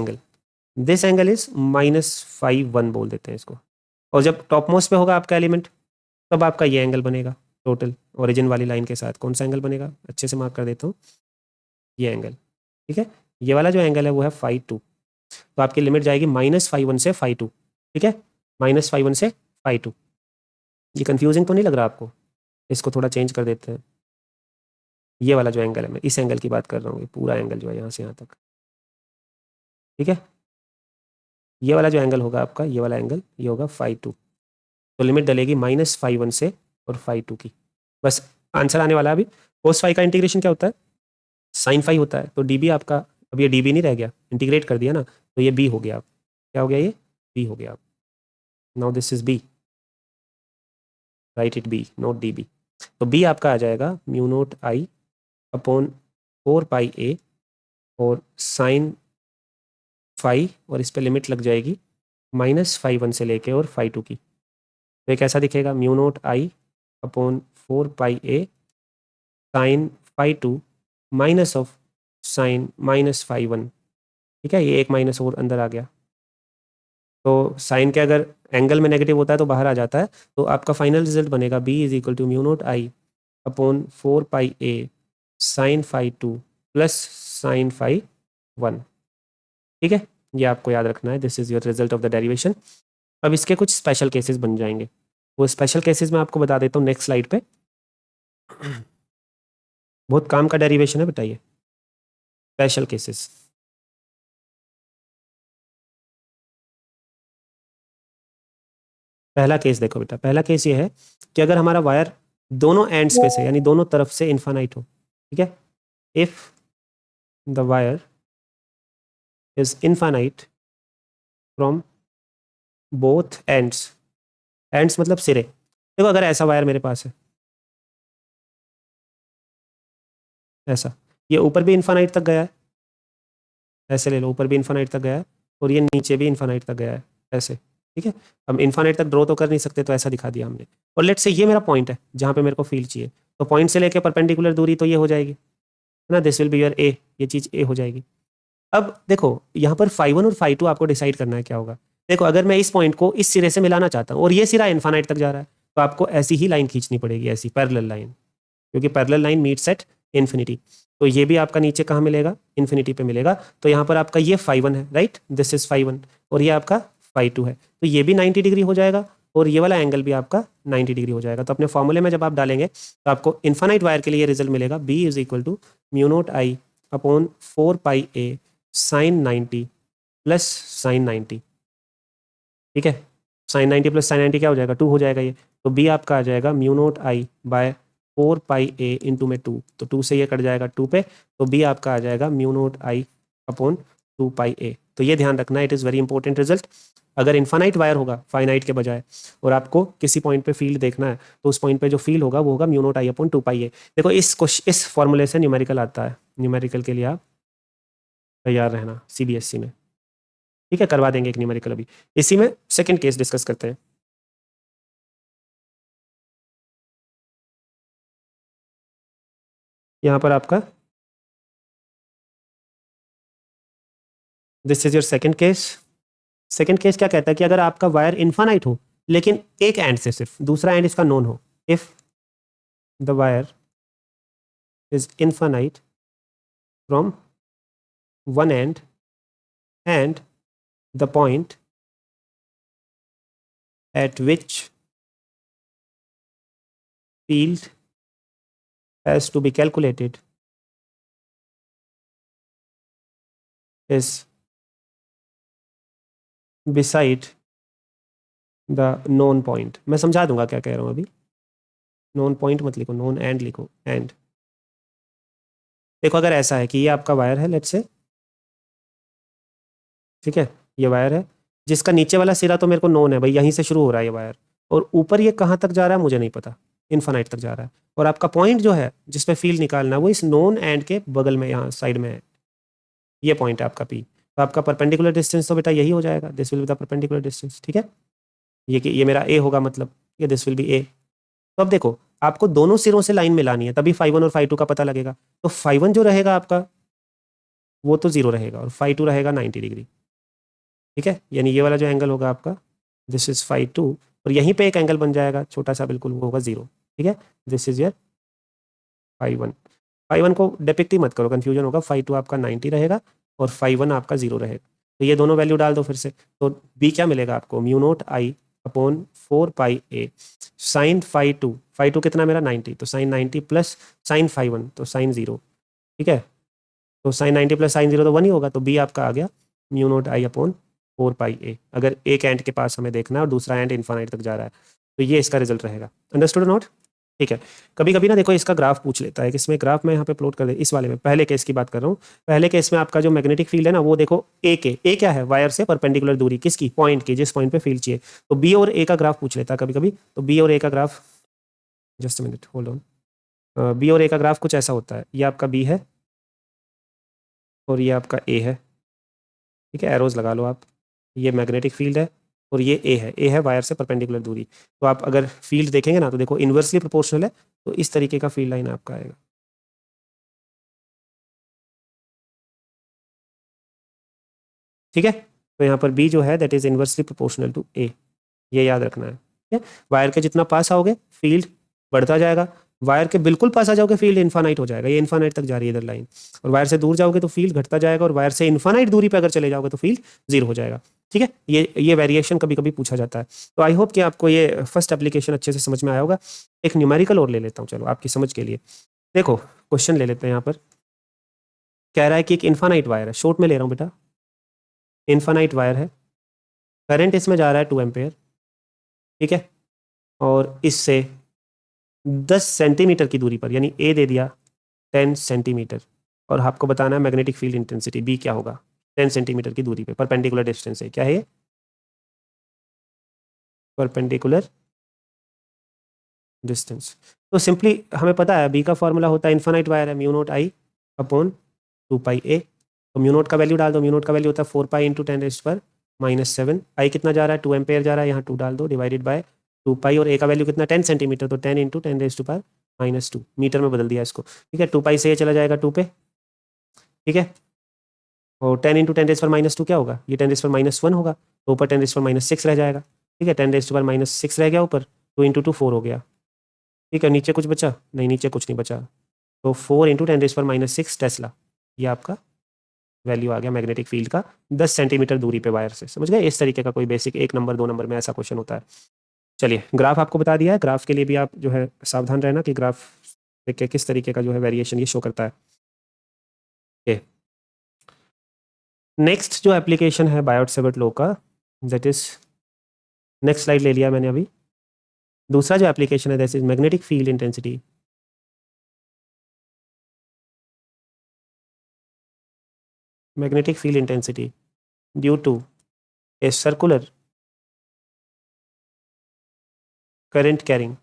एंगल इज -φ1 बोल देते हैं इसको, और जब टॉप मोस्ट पे होगा आपका एलिमेंट तब आपका ये एंगल बनेगा, टोटल ओरिजिन वाली लाइन के साथ कौन सा एंगल बनेगा, अच्छे से मार्क कर देता हूँ, ये एंगल, ठीक है। ये वाला जो एंगल है वो है φ2, तो आपकी लिमिट जाएगी -φ1 से φ2, ठीक है, -φ1 से φ2, ये कंफ्यूजिंग तो नहीं लग रहा आपको? इसको थोड़ा चेंज कर देते हैं। ये वाला जो एंगल है, मैं इस एंगल की बात कर रहा हूँ, ये पूरा एंगल जो है यहाँ से यहाँ तक, ठीक है। ये वाला जो एंगल होगा आपका, ये वाला एंगल, ये होगा φ2। तो लिमिट डलेगी -φ1 से और φ2 की। बस आंसर आने वाला है अभी। cos फाई का इंटीग्रेशन क्या होता है? sin फाई होता है। तो db आपका, अब ये db नहीं रह गया, इंटीग्रेट कर दिया ना, तो ये b हो गया। क्या हो गया? ये b हो गया। Now this is b, right it b, not db। तो b आपका आ जाएगा mu naught I upon 4πa और साइन फाई, और इस पे लिमिट लग जाएगी -φ1 से लेके और φ2 की। तो ये कैसा दिखेगा? Mu naught I upon 4πa sine φ2 minus of sine -φ1, ठीक है। ये एक माइनस और अंदर आ गया। तो साइन के अगर एंगल में नेगेटिव होता है तो बाहर आ जाता है। तो आपका फाइनल रिजल्ट बनेगा b is equal to mu naught I upon 4πa sine φ2 plus sine φ1, ठीक है। ये आपको याद रखना है। This is your result of the derivation. अब इसके कुछ स्पेशल केसेस बन जाएंगे। वो स्पेशल केसेस मैं आपको बता देता हूँ नेक्स्ट स्लाइड पे। बहुत काम का डेरिवेशन है, बताइए स्पेशल केसेस। पहला केस देखो बेटा, पहला केस ये है कि अगर हमारा वायर दोनों एंड्स पे से, यानी दोनों तरफ से इन्फानाइट हो, ठीक है। If the wire is infinite from both ends, ends मतलब सिरे। देखो अगर ऐसा वायर मेरे पास है, ऐसा, ये ऊपर भी इन्फानाइट तक गया है, ऐसे ले लो, ऊपर भी इन्फानाइट तक गया है और ये नीचे भी इन्फानाइट तक गया है, ऐसे, ठीक है। अब इन्फानाइट तक ड्रॉ तो कर नहीं सकते, तो ऐसा दिखा दिया हमने। और लेट्स से ये मेरा पॉइंट है जहाँ पे मेरे को फील्ड चाहिए, तो पॉइंट से लेके परपेंडिकुलर दूरी तो ये हो जाएगी, है ना, दिस विल बी योर ए, ये चीज़ ए हो जाएगी। अब देखो यहाँ पर φ1 और φ2 आपको डिसाइड करना है क्या होगा। देखो अगर मैं इस पॉइंट को इस सिरे से मिलाना चाहता हूँ और ये सिरा इन्फानाइट तक जा रहा है, तो आपको ऐसी ही लाइन खींचनी पड़ेगी, ऐसी पैरेलल लाइन, क्योंकि parallel line meets at infinity. तो ये भी आपका नीचे कहाँ मिलेगा? इन्फिनिटी पे मिलेगा। तो यहाँ पर आपका ये φ1 है, राइट, दिस इज φ1, और ये आपका φ2 है। तो ये भी 90 डिग्री हो जाएगा और ये वाला एंगल भी आपका 90 डिग्री हो जाएगा। तो अपने फॉर्मूले में जब आप डालेंगे तो आपको इन्फानाइट वायर के लिए रिजल्ट मिलेगा b is equal to mu naught I upon 4πa sine 90 plus sine 90, ठीक है। साइन 90 प्लस साइन 90 क्या हो जाएगा? 2 हो जाएगा ये। तो b आपका आ जाएगा म्यू नोट आई बाय 4πa इंटू में 2, तो 2 से ये कट जाएगा 2 पे, तो b आपका आ जाएगा mu naught I upon 2πa। तो ये ध्यान रखना, it is very important result. अगर इन्फानाइट वायर होगा फाइनाइट के बजाय, और आपको किसी पॉइंट पे फील्ड देखना है, तो उस पॉइंट पे जो फील्ड होगा वो होगा mu naught I upon 2πa। देखो इस फॉर्मूले से न्यूमेरिकल आता है, न्यूमेरिकल के लिए आप तैयार रहना CBSE में, ठीक है। करवा देंगे एक न्यूमेरिकल अभी। इसी में सेकंड केस डिस्कस करते हैं। यहाँ पर आपका this is your second case. Second case क्या कहता है कि अगर आपका वायर इन्फानाइट हो लेकिन एक एंड से, सिर्फ दूसरा एंड इसका नॉन हो, if the wire is infinite from one and the point at which field has to be calculated is beside the known point। मैं समझा दूंगा क्या कह रहा हूँ अभी। नोन पॉइंट मत लिखो, नोन एंड लिखो, एंड। देखो अगर ऐसा है कि ये आपका वायर है, लेट्स से, ठीक है, ये वायर है जिसका नीचे वाला सिरा तो मेरे को नोन है भाई, यहीं से शुरू हो रहा है ये वायर, और ऊपर ये कहाँ तक जा रहा है मुझे नहीं पता, इन्फानाइट तक जा रहा है। और आपका पॉइंट जो है जिस पे फील्ड निकालना है वो इस नोन एंड के बगल में, यहाँ साइड में है, ये पॉइंट है आपका P। तो आपका परपेंडिकुलर डिस्टेंस तो बेटा यही हो जाएगा, this will be the perpendicular distance, ठीक है। ये मेरा A होगा, मतलब ये दिस विल बी A। तो अब देखो आपको दोनों सिरों से लाइन मिलानी है, तभी φ1 और φ2 का पता लगेगा। तो φ1 जो रहेगा आपका वो तो 0 रहेगा और φ2 रहेगा 90 डिग्री, ठीक है। यानी ये वाला जो एंगल होगा आपका, दिस इज φ2, और यहीं पे एक एंगल बन जाएगा छोटा सा बिल्कुल, वो होगा 0, ठीक है। This is your φ1। φ1 को डिपिक्ट ही मत करो, कंफ्यूजन होगा। φ2 आपका 90 रहेगा और φ1 आपका 0 रहेगा। तो ये दोनों वैल्यू डाल दो फिर से, तो b क्या मिलेगा आपको? Mu naught I upon 4πa sine phi two कितना मेरा 90, तो साइन 90 प्लस साइन फाई 1 तो साइन 0, ठीक है। तो साइन 90 प्लस साइन 0 तो 1 ही होगा, तो बी आपका आ गया mu naught I upon 4πa, अगर एक एंड के पास हमें देखना है और दूसरा एंड इन्फानाइट तक जा रहा है, तो ये इसका रिजल्ट रहेगा। Understood not? ठीक है। कभी कभी ना देखो इसका ग्राफ पूछ लेता है कि इसमें ग्राफ में यहाँ पे प्लॉट कर दे, इस वाले में पहले केस की बात कर रहा हूँ। पहले केस में आपका जो मैग्नेटिक फील्ड है ना वो देखो ए क्या है, वायर से परपेंडिकुलर दूरी किसकी, पॉइंट की, जिस पॉइंट पे फील्ड चाहिए। तो बी और ए का ग्राफ पूछ लेता है कभी कभी, तो बी और ए का graph, just a minute hold on, B और ए का ग्राफ कुछ ऐसा होता है, ये आपका बी है और ये आपका ए है, ठीक है, एरोज लगा लो आप। ये मैग्नेटिक फील्ड है और ये ए है वायर से परपेंडिकुलर दूरी। तो आप अगर फील्ड देखेंगे ना तो देखो इन्वर्सली प्रोपोर्शनल है, तो इस तरीके का फील्ड लाइन आपका आएगा, ठीक है। तो यहाँ पर बी जो है that is inversely proportional to a, ये याद रखना है, ठीक है। वायर के जितना पास आओगे फील्ड बढ़ता जाएगा, वायर के बिल्कुल पास आ जाओगे फील्ड इन्फानाइट हो जाएगा, ये इन्फानाइट तक जा रही है इधर लाइन, और वायर से दूर जाओगे तो फील्ड घटता जाएगा, और वायर से इन्फानाइट दूरी पे अगर चले जाओगे तो फील्ड जीरो हो जाएगा, ठीक है। ये वेरिएशन कभी कभी पूछा जाता है। तो आई होप कि आपको ये फर्स्ट एप्लीकेशन अच्छे से समझ में आया होगा। एक न्यूमेरिकल और ले लेता हूँ चलो आपकी समझ के लिए। देखो क्वेश्चन ले लेते हैं, यहाँ पर कह रहा है कि एक इन्फानाइट वायर है, शॉर्ट में ले रहा हूँ बेटा, इन्फानाइट वायर है, करंट इसमें जा रहा है 2 एम्पेयर, ठीक है, और इससे 10 सेंटीमीटर की दूरी पर, यानी ए दे दिया 10 सेंटीमीटर, और आपको बताना है मैग्नेटिक फील्ड इंटेंसिटी बी क्या होगा 10 सेंटीमीटर की दूरी पे, परपेंडिकुलर डिस्टेंस है, क्या है ये, परपेंडिकुलर डिस्टेंस। तो सिंपली हमें पता है बी का फॉर्मूला होता है, इन्फानाइट वायर है, mu naught I upon 2πa, तो म्यू नोट का वैल्यू डाल दो, म्यू नोट का वैल्यू होता है 4π इंटू 10⁻⁻⁷, आई कितना जा रहा है 2 एम्पेयर जा रहा है, यहाँ 2 डाल दो, डिवाइडेड बाय 2π, और ए का वैल्यू कितना 10 सेंटीमीटर, तो 10 इंटू 10⁻⁻², मीटर में बदल दिया इसको, ठीक है। 2π से ये चला जाएगा 2 पे, ठीक है, और 10 इंटू 10⁻² क्या होगा, ये 10⁻1 होगा, तो ऊपर 10⁻6 रह जाएगा, ठीक है, 10⁻6 रह गया ऊपर, 2 इंटू 2 4 हो गया, ठीक है। नीचे कुछ बचा नहीं, नीचे कुछ नहीं बचा, तो 4 इंटू 10⁻6 टेस्ला, ये आपका वैल्यू आ गया मैग्नेटिक फील्ड का 10 सेंटीमीटर दूरी पे वायर से। समझ गए, इस तरीके का कोई बेसिक 1 नंबर 2 नंबर में ऐसा क्वेश्चन होता है। चलिए ग्राफ आपको बता दिया है, ग्राफ के लिए भी आप जो है सावधान रहना कि ग्राफ देख के किस तरीके का जो है वेरिएशन ये शो करता है। नेक्स्ट जो एप्लीकेशन है बायोट-सेवर्ट लॉ का, दैट इज, नेक्स्ट स्लाइड ले लिया मैंने अभी। दूसरा जो एप्लीकेशन है that is magnetic field intensity. Magnetic field intensity due to a circular current carrying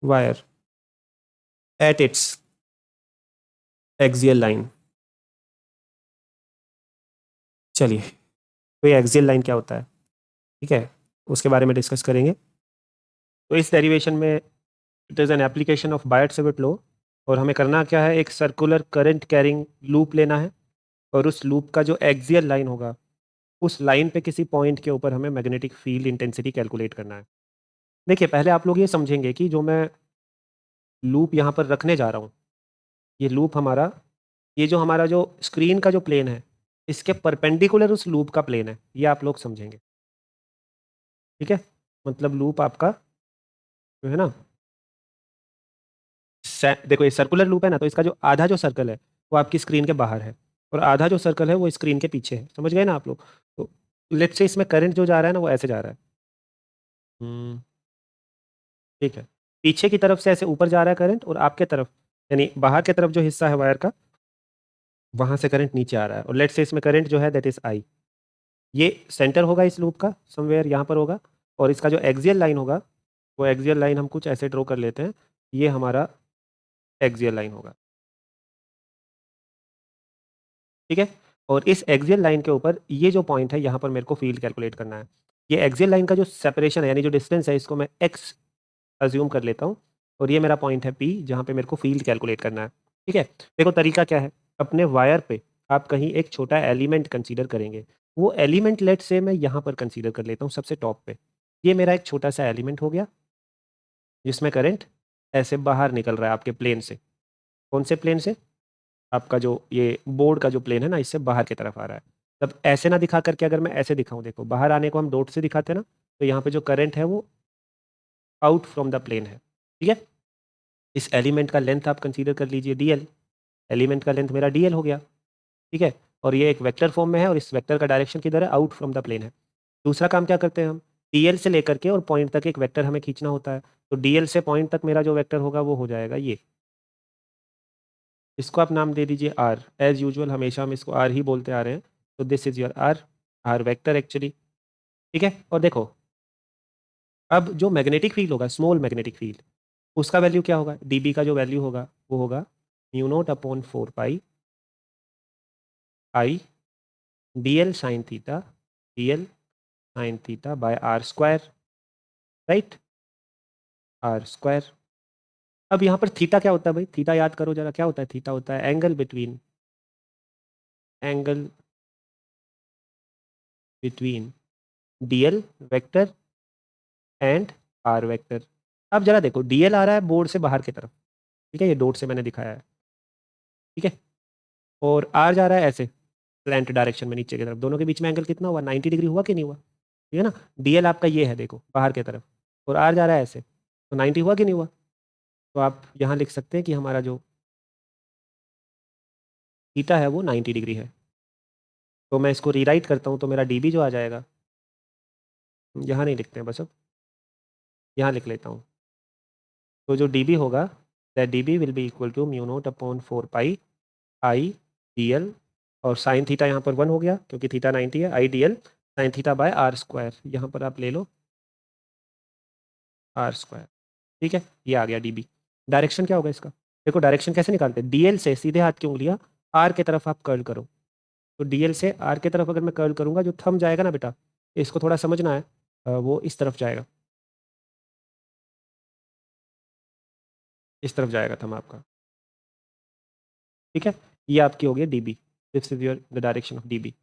wire at its axial line. चलिए, तो ये एक्सियल लाइन क्या होता है, ठीक है, उसके बारे में डिस्कस करेंगे। तो इस डेरिवेशन में it is an application of Biot-Savart law, और हमें करना क्या है, एक सर्कुलर करंट कैरिंग लूप लेना है, और उस लूप का जो एक्सियल लाइन होगा उस लाइन पे किसी पॉइंट के ऊपर हमें मैग्नेटिक फील्ड इंटेंसिटी कैलकुलेट करना है। देखिए पहले आप लोग ये समझेंगे कि जो मैं लूप यहाँ पर रखने जा रहा हूँ, ये लूप हमारा, ये जो हमारा जो स्क्रीन का जो प्लेन है इसके परपेंडिकुलर उस लूप का प्लेन है, ये आप लोग समझेंगे, ठीक है। मतलब लूप आपका जो है ना, देखो ये सर्कुलर लूप है ना, तो इसका जो आधा जो सर्कल है वो आपकी स्क्रीन के बाहर है, और आधा जो सर्कल है वो स्क्रीन के पीछे है। समझ गए ना आप लोग? तो लेट्स से इसमें करंट जो जा रहा है ना वो ऐसे जा रहा है, ठीक है, पीछे की तरफ से ऐसे ऊपर जा रहा है करंट, और आपके तरफ यानी बाहर की तरफ जो हिस्सा है वायर का वहाँ से करंट नीचे आ रहा है, और लेट्स से इसमें करंट जो है दैट इज़ आई, ये सेंटर होगा इस लूप का, समवेयर यहाँ पर होगा, और इसका जो एक्सियल लाइन होगा वो एक्सियल लाइन हम कुछ ऐसे ड्रॉ कर लेते हैं, ये हमारा एक्सियल लाइन होगा, ठीक है। और इस एक्सियल लाइन के ऊपर ये जो पॉइंट है यहाँ पर मेरे को फील्ड कैलकुलेट करना है। ये एक्सियल लाइन का जो सेपरेशन है यानी जो डिस्टेंस है इसको मैं एक्स अज्यूम कर लेता हूँ, और ये मेरा पॉइंट है पी जहाँ पे मेरे को फील्ड कैलकुलेट करना है, ठीक है। देखो तरीका क्या है, अपने वायर पे आप कहीं एक छोटा एलिमेंट कंसीडर करेंगे, वो एलिमेंट लेट से मैं यहाँ पर कंसीडर कर लेता हूँ सबसे टॉप पे, ये मेरा एक छोटा सा एलिमेंट हो गया जिसमें करंट ऐसे बाहर निकल रहा है आपके प्लेन से। कौन से प्लेन से? आपका जो ये बोर्ड का जो प्लेन है ना, इससे बाहर की तरफ आ रहा है, तब ऐसे ना दिखा करके अगर मैं ऐसे दिखाऊं, देखो बाहर आने को हम डॉट से दिखाते हैं ना, तो यहाँ पे जो करंट है वो आउट फ्रॉम द प्लेन है, ठीक है। इस एलिमेंट का लेंथ आप कंसीडर कर लीजिए डीएल, एलिमेंट का लेंथ मेरा डीएल हो गया, ठीक है। और ये एक वेक्टर फॉर्म में है और इस वेक्टर का डायरेक्शन किधर है, आउट फ्रॉम द प्लेन है। दूसरा काम क्या करते हैं हम, डीएल से लेकर के और पॉइंट तक एक वेक्टर हमें खींचना होता है, तो डीएल से पॉइंट तक मेरा जो वेक्टर होगा वो हो जाएगा ये, इसको आप नाम दे दीजिए आर, एज यूजुअल हमेशा हम इसको आर ही बोलते आ रहे हैं, तो this is your R, R vector actually, ठीक है। और देखो अब जो मैग्नेटिक फील्ड होगा, स्मॉल मैग्नेटिक फील्ड, उसका वैल्यू क्या होगा, डीबी का जो वैल्यू होगा वो होगा mu naught upon 4 pi I DL sine theta, DL sine theta by are square, right, R square. अब यहाँ पर थीटा क्या होता है भाई, थीटा याद करो जरा, क्या होता है, थीटा होता है angle between, angle between DL vector and R vector. अब जरा देखो डीएल आ रहा है बोर्ड से बाहर की तरफ, ठीक है, ये डॉट से मैंने दिखाया है, ठीक है, और आर जा रहा है ऐसे स्लैंट डायरेक्शन में नीचे की तरफ, दोनों के बीच में एंगल कितना हुआ, 90 डिग्री हुआ कि नहीं हुआ, ठीक है ना। डीएल आपका ये है देखो बाहर की तरफ, और आर जा रहा है ऐसे, तो 90 हुआ कि नहीं हुआ। तो आप यहाँ लिख सकते हैं कि हमारा जो थीटा है वो 90 डिग्री है। तो मैं इसको रीराइट करता हूँ तो मेरा डीबी जो आ जाएगा, यहाँ नहीं लिखते हैं बस, अब यहाँ लिख लेता हूँ। तो जो डीबी होगा, that dB will be equal to mu naught upon 4 pi I dl, और साइन थीटा यहाँ पर 1 हो गया क्योंकि थीटा 90 है, I DL sine theta by are square, यहाँ पर आप ले लो आर स्क्वायर, ठीक है, ये आ गया डीबी। डायरेक्शन क्या होगा इसका, देखो डायरेक्शन कैसे निकालते हैं, डीएल से सीधे हाथ की उंगलियाँ आर की तरफ आप कर्ल करो, तो डीएल से आर की तरफ अगर मैं कर्ल करूँगा, जो थंब जाएगा ना बेटा, इसको थोड़ा समझना है, वो इस तरफ जाएगा, इस तरफ जाएगा थंब आपका, ठीक है। ये आपकी हो गई dB, this is your the direction of dB,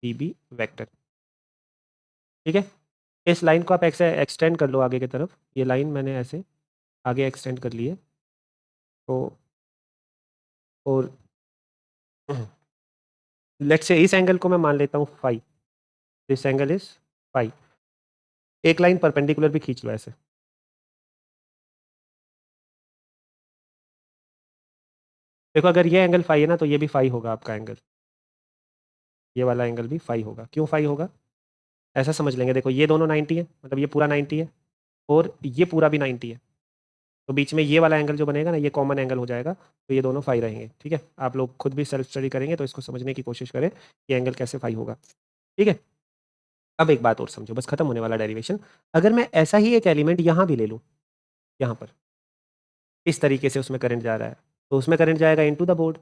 dB vector, ठीक है। इस लाइन को आप ऐसे एक्सटेंड कर लो आगे की तरफ, ये लाइन मैंने ऐसे आगे एक्सटेंड कर ली है, तो और लेट्स से इस एंगल को मैं मान लेता हूँ phi, this angle is phi, एक लाइन परपेंडिकुलर भी खींच लो ऐसे, देखो अगर ये एंगल फाई है ना, तो ये भी फाई होगा आपका एंगल, ये वाला एंगल भी फाई होगा, क्यों फाई होगा, ऐसा समझ लेंगे, देखो ये दोनों 90 है, मतलब ये पूरा 90 है और ये पूरा भी 90 है, तो बीच में ये वाला एंगल जो बनेगा ना, ये कॉमन एंगल हो जाएगा, तो ये दोनों फाई रहेंगे, ठीक है। आप लोग खुद भी सेल्फ स्टडी करेंगे तो इसको समझने की कोशिश करें कि एंगल कैसे फाई होगा, ठीक है। अब एक बात और समझो, बस खत्म होने वाला डेरिवेशन, अगर मैं ऐसा ही एक एलिमेंट यहाँ भी ले लूँ, यहाँ पर इस तरीके से उसमें करंट जा रहा है, तो उसमें करंट जाएगा इनटू द बोर्ड,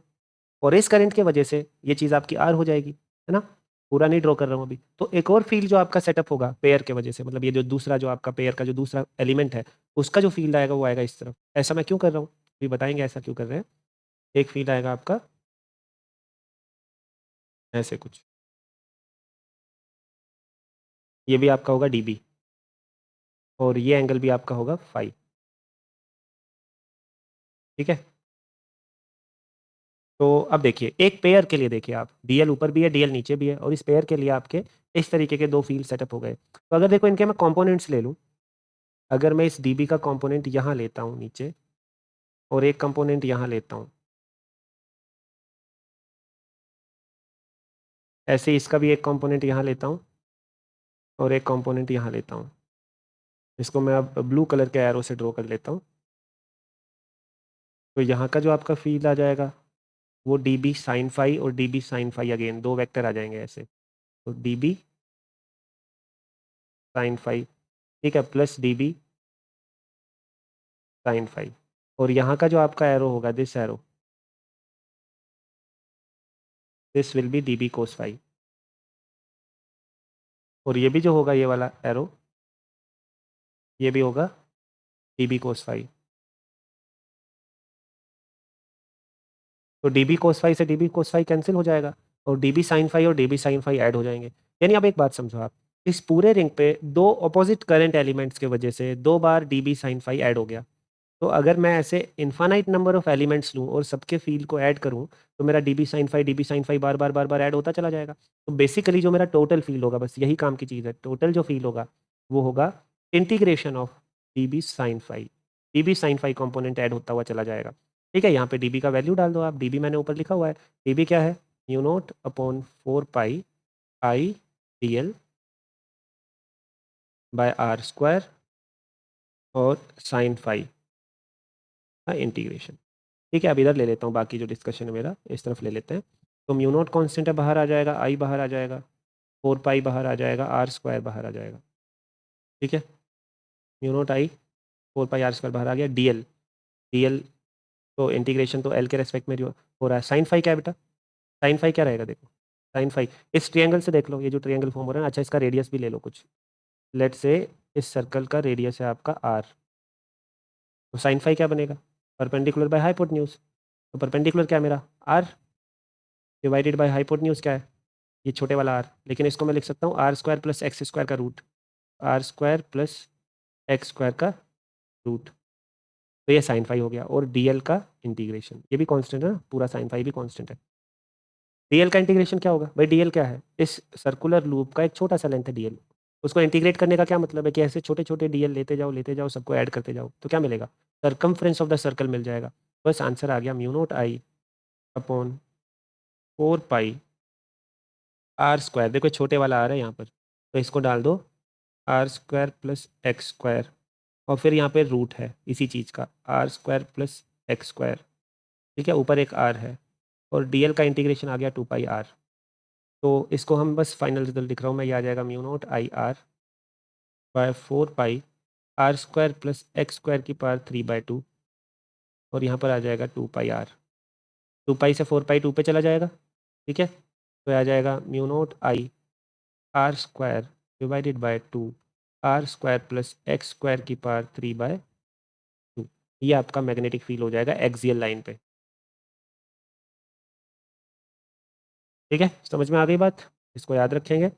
और इस करंट की वजह से ये चीज़ आपकी आर हो जाएगी, है ना। पूरा नहीं ड्रॉ कर रहा हूँ अभी, तो एक और फील्ड जो आपका सेटअप होगा पेयर के वजह से, मतलब ये जो दूसरा जो आपका पेयर का जो दूसरा एलिमेंट है, उसका जो फील्ड आएगा वो आएगा इस तरफ, ऐसा मैं क्यों कर रहा हूँ, अभी बताएंगे ऐसा क्यों कर रहे हैं। एक फील्ड आएगा आपका ऐसे कुछ, ये भी आपका होगा डीबी, और ये एंगल भी आपका होगा फाई, ठीक है। तो अब देखिए एक पेयर के लिए देखिए आप, डीएल ऊपर भी है डीएल नीचे भी है, और इस पेयर के लिए आपके इस तरीके के दो फील्ड सेटअप हो गए। तो अगर देखो इनके मैं कंपोनेंट्स ले लूँ, अगर मैं इस डीबी का कंपोनेंट यहाँ लेता हूँ नीचे, और एक कंपोनेंट यहाँ लेता हूँ, ऐसे इसका भी एक कंपोनेंट यहाँ लेता हूँ और एक कंपोनेंट यहाँ लेता हूँ, इसको मैं अब ब्लू कलर के एरो से ड्रॉ कर लेता हूँ, तो यहाँ का जो आपका फील्ड आ जाएगा वो डी बी साइन फाई और d B sine phi, again दो वेक्टर आ जाएंगे ऐसे, तो डी बी साइन फाई, ठीक है, plus d B sine phi, और यहाँ का जो आपका एरो होगा this arrow, this will be d B cos phi, और ये भी जो होगा ये वाला एरो, ये भी होगा डी बी कोस फाई, तो डी बी कोस फाई से d B cos phi cancel हो जाएगा, और डी बी साइन फाई और d B sine phi add हो जाएंगे। यानी अब एक बात समझो आप, इस पूरे रिंग पे दो अपोजिट करंट एलिमेंट्स के वजह से दो बार d B sine phi add हो गया, तो अगर मैं ऐसे इन्फानाइट नंबर ऑफ एलिमेंट्स लूँ और सबके फील्ड को ऐड करूँ, तो मेरा डी बी साइन फाई बार-बार ऐड होता चला जाएगा। तो बेसिकली जो मेरा टोटल फील्ड होगा, बस यही काम की चीज़ है। टोटल जो फील्ड होगा, वो होगा integration of d B sine phi component add होता हुआ चला जाएगा। ठीक है? यहाँ पे डी बी का वैल्यू डाल दो आप, डी बी मैंने ऊपर लिखा हुआ है। डी बी क्या है? Mu naught upon 4 pi I D l by are square और साइन फाई का इंटीग्रेशन। ठीक है, अब इधर ले लेता हूँ, बाकी जो डिस्कशन है मेरा इस तरफ ले लेते हैं। तो म्यू नॉट कांस्टेंट है, बाहर आ जाएगा, आई बाहर आ जाएगा, 4 पाई बाहर आ जाएगा, आर स्क्वायर बाहर आ जाएगा। ठीक है, mu naught I 4 pi r square बाहर आ गया, डी एल तो इंटीग्रेशन तो एल के रेस्पेक्ट में जो हो रहा है। साइन फाई क्या है बेटा? साइन फाई क्या रहेगा? देखो, साइन फाई इस ट्रिएंगल से देख लो, ये जो ट्रिएंगल फॉर्म हो रहा है ना, अच्छा इसका रेडियस भी ले लो कुछ। लेट से इस सर्कल का रेडियस है आपका आर, तो साइन फाई क्या बनेगा? Perpendicular by hypotenuse. तो परपेंडिकुलर क्या है मेरा? आर डिवाइडेड बाय हाइपोटेन्यूज क्या है? ये छोटे वाला आर, लेकिन इसको मैं लिख सकता हूँ r square plus x square का root, r square plus x square का रूट। तो ये साइन फाई हो गया, और डी एल का इंटीग्रेशन, ये भी कांस्टेंट है ना, पूरा साइन फाई भी कांस्टेंट है। डी एल का इंटीग्रेशन क्या होगा भाई? डी एल क्या है? इस सर्कुलर लूप का एक छोटा सा लेंथ है डी एल, उसको इंटीग्रेट करने का क्या मतलब है कि ऐसे छोटे छोटे डी एल लेते जाओ, सबको ऐड करते जाओ, तो क्या मिलेगा? सर्कमफ्रेंस ऑफ द सर्कल मिल जाएगा। बस आंसर आ गया, mu naught I upon 4 pi r square. देखो छोटे वाला आ रहा है यहाँ पर, तो इसको डाल दो, r square plus x square, और फिर यहाँ पे रूट है इसी चीज़ का, r square plus x square. ठीक है, ऊपर एक आर है, और डी एल का इंटीग्रेशन आ गया 2 पाई आर। तो इसको हम बस फाइनल रिजल्ट लिख रहा हूँ मैं, ये आ जाएगा mu naught I r by 4 pi r square plus x square की पावर 3/2, और यहाँ पर आ जाएगा 2 पाई आर। 2 पाई से 4 पाई 2 पे चला जाएगा। ठीक है, तो आ जाएगा mu naught I r square divided by 2 r square plus x square की पावर 3/2। ये आपका मैग्नेटिक फील्ड हो जाएगा एक्सियल लाइन पे। ठीक है, समझ में आ गई बात? इसको याद रखेंगे।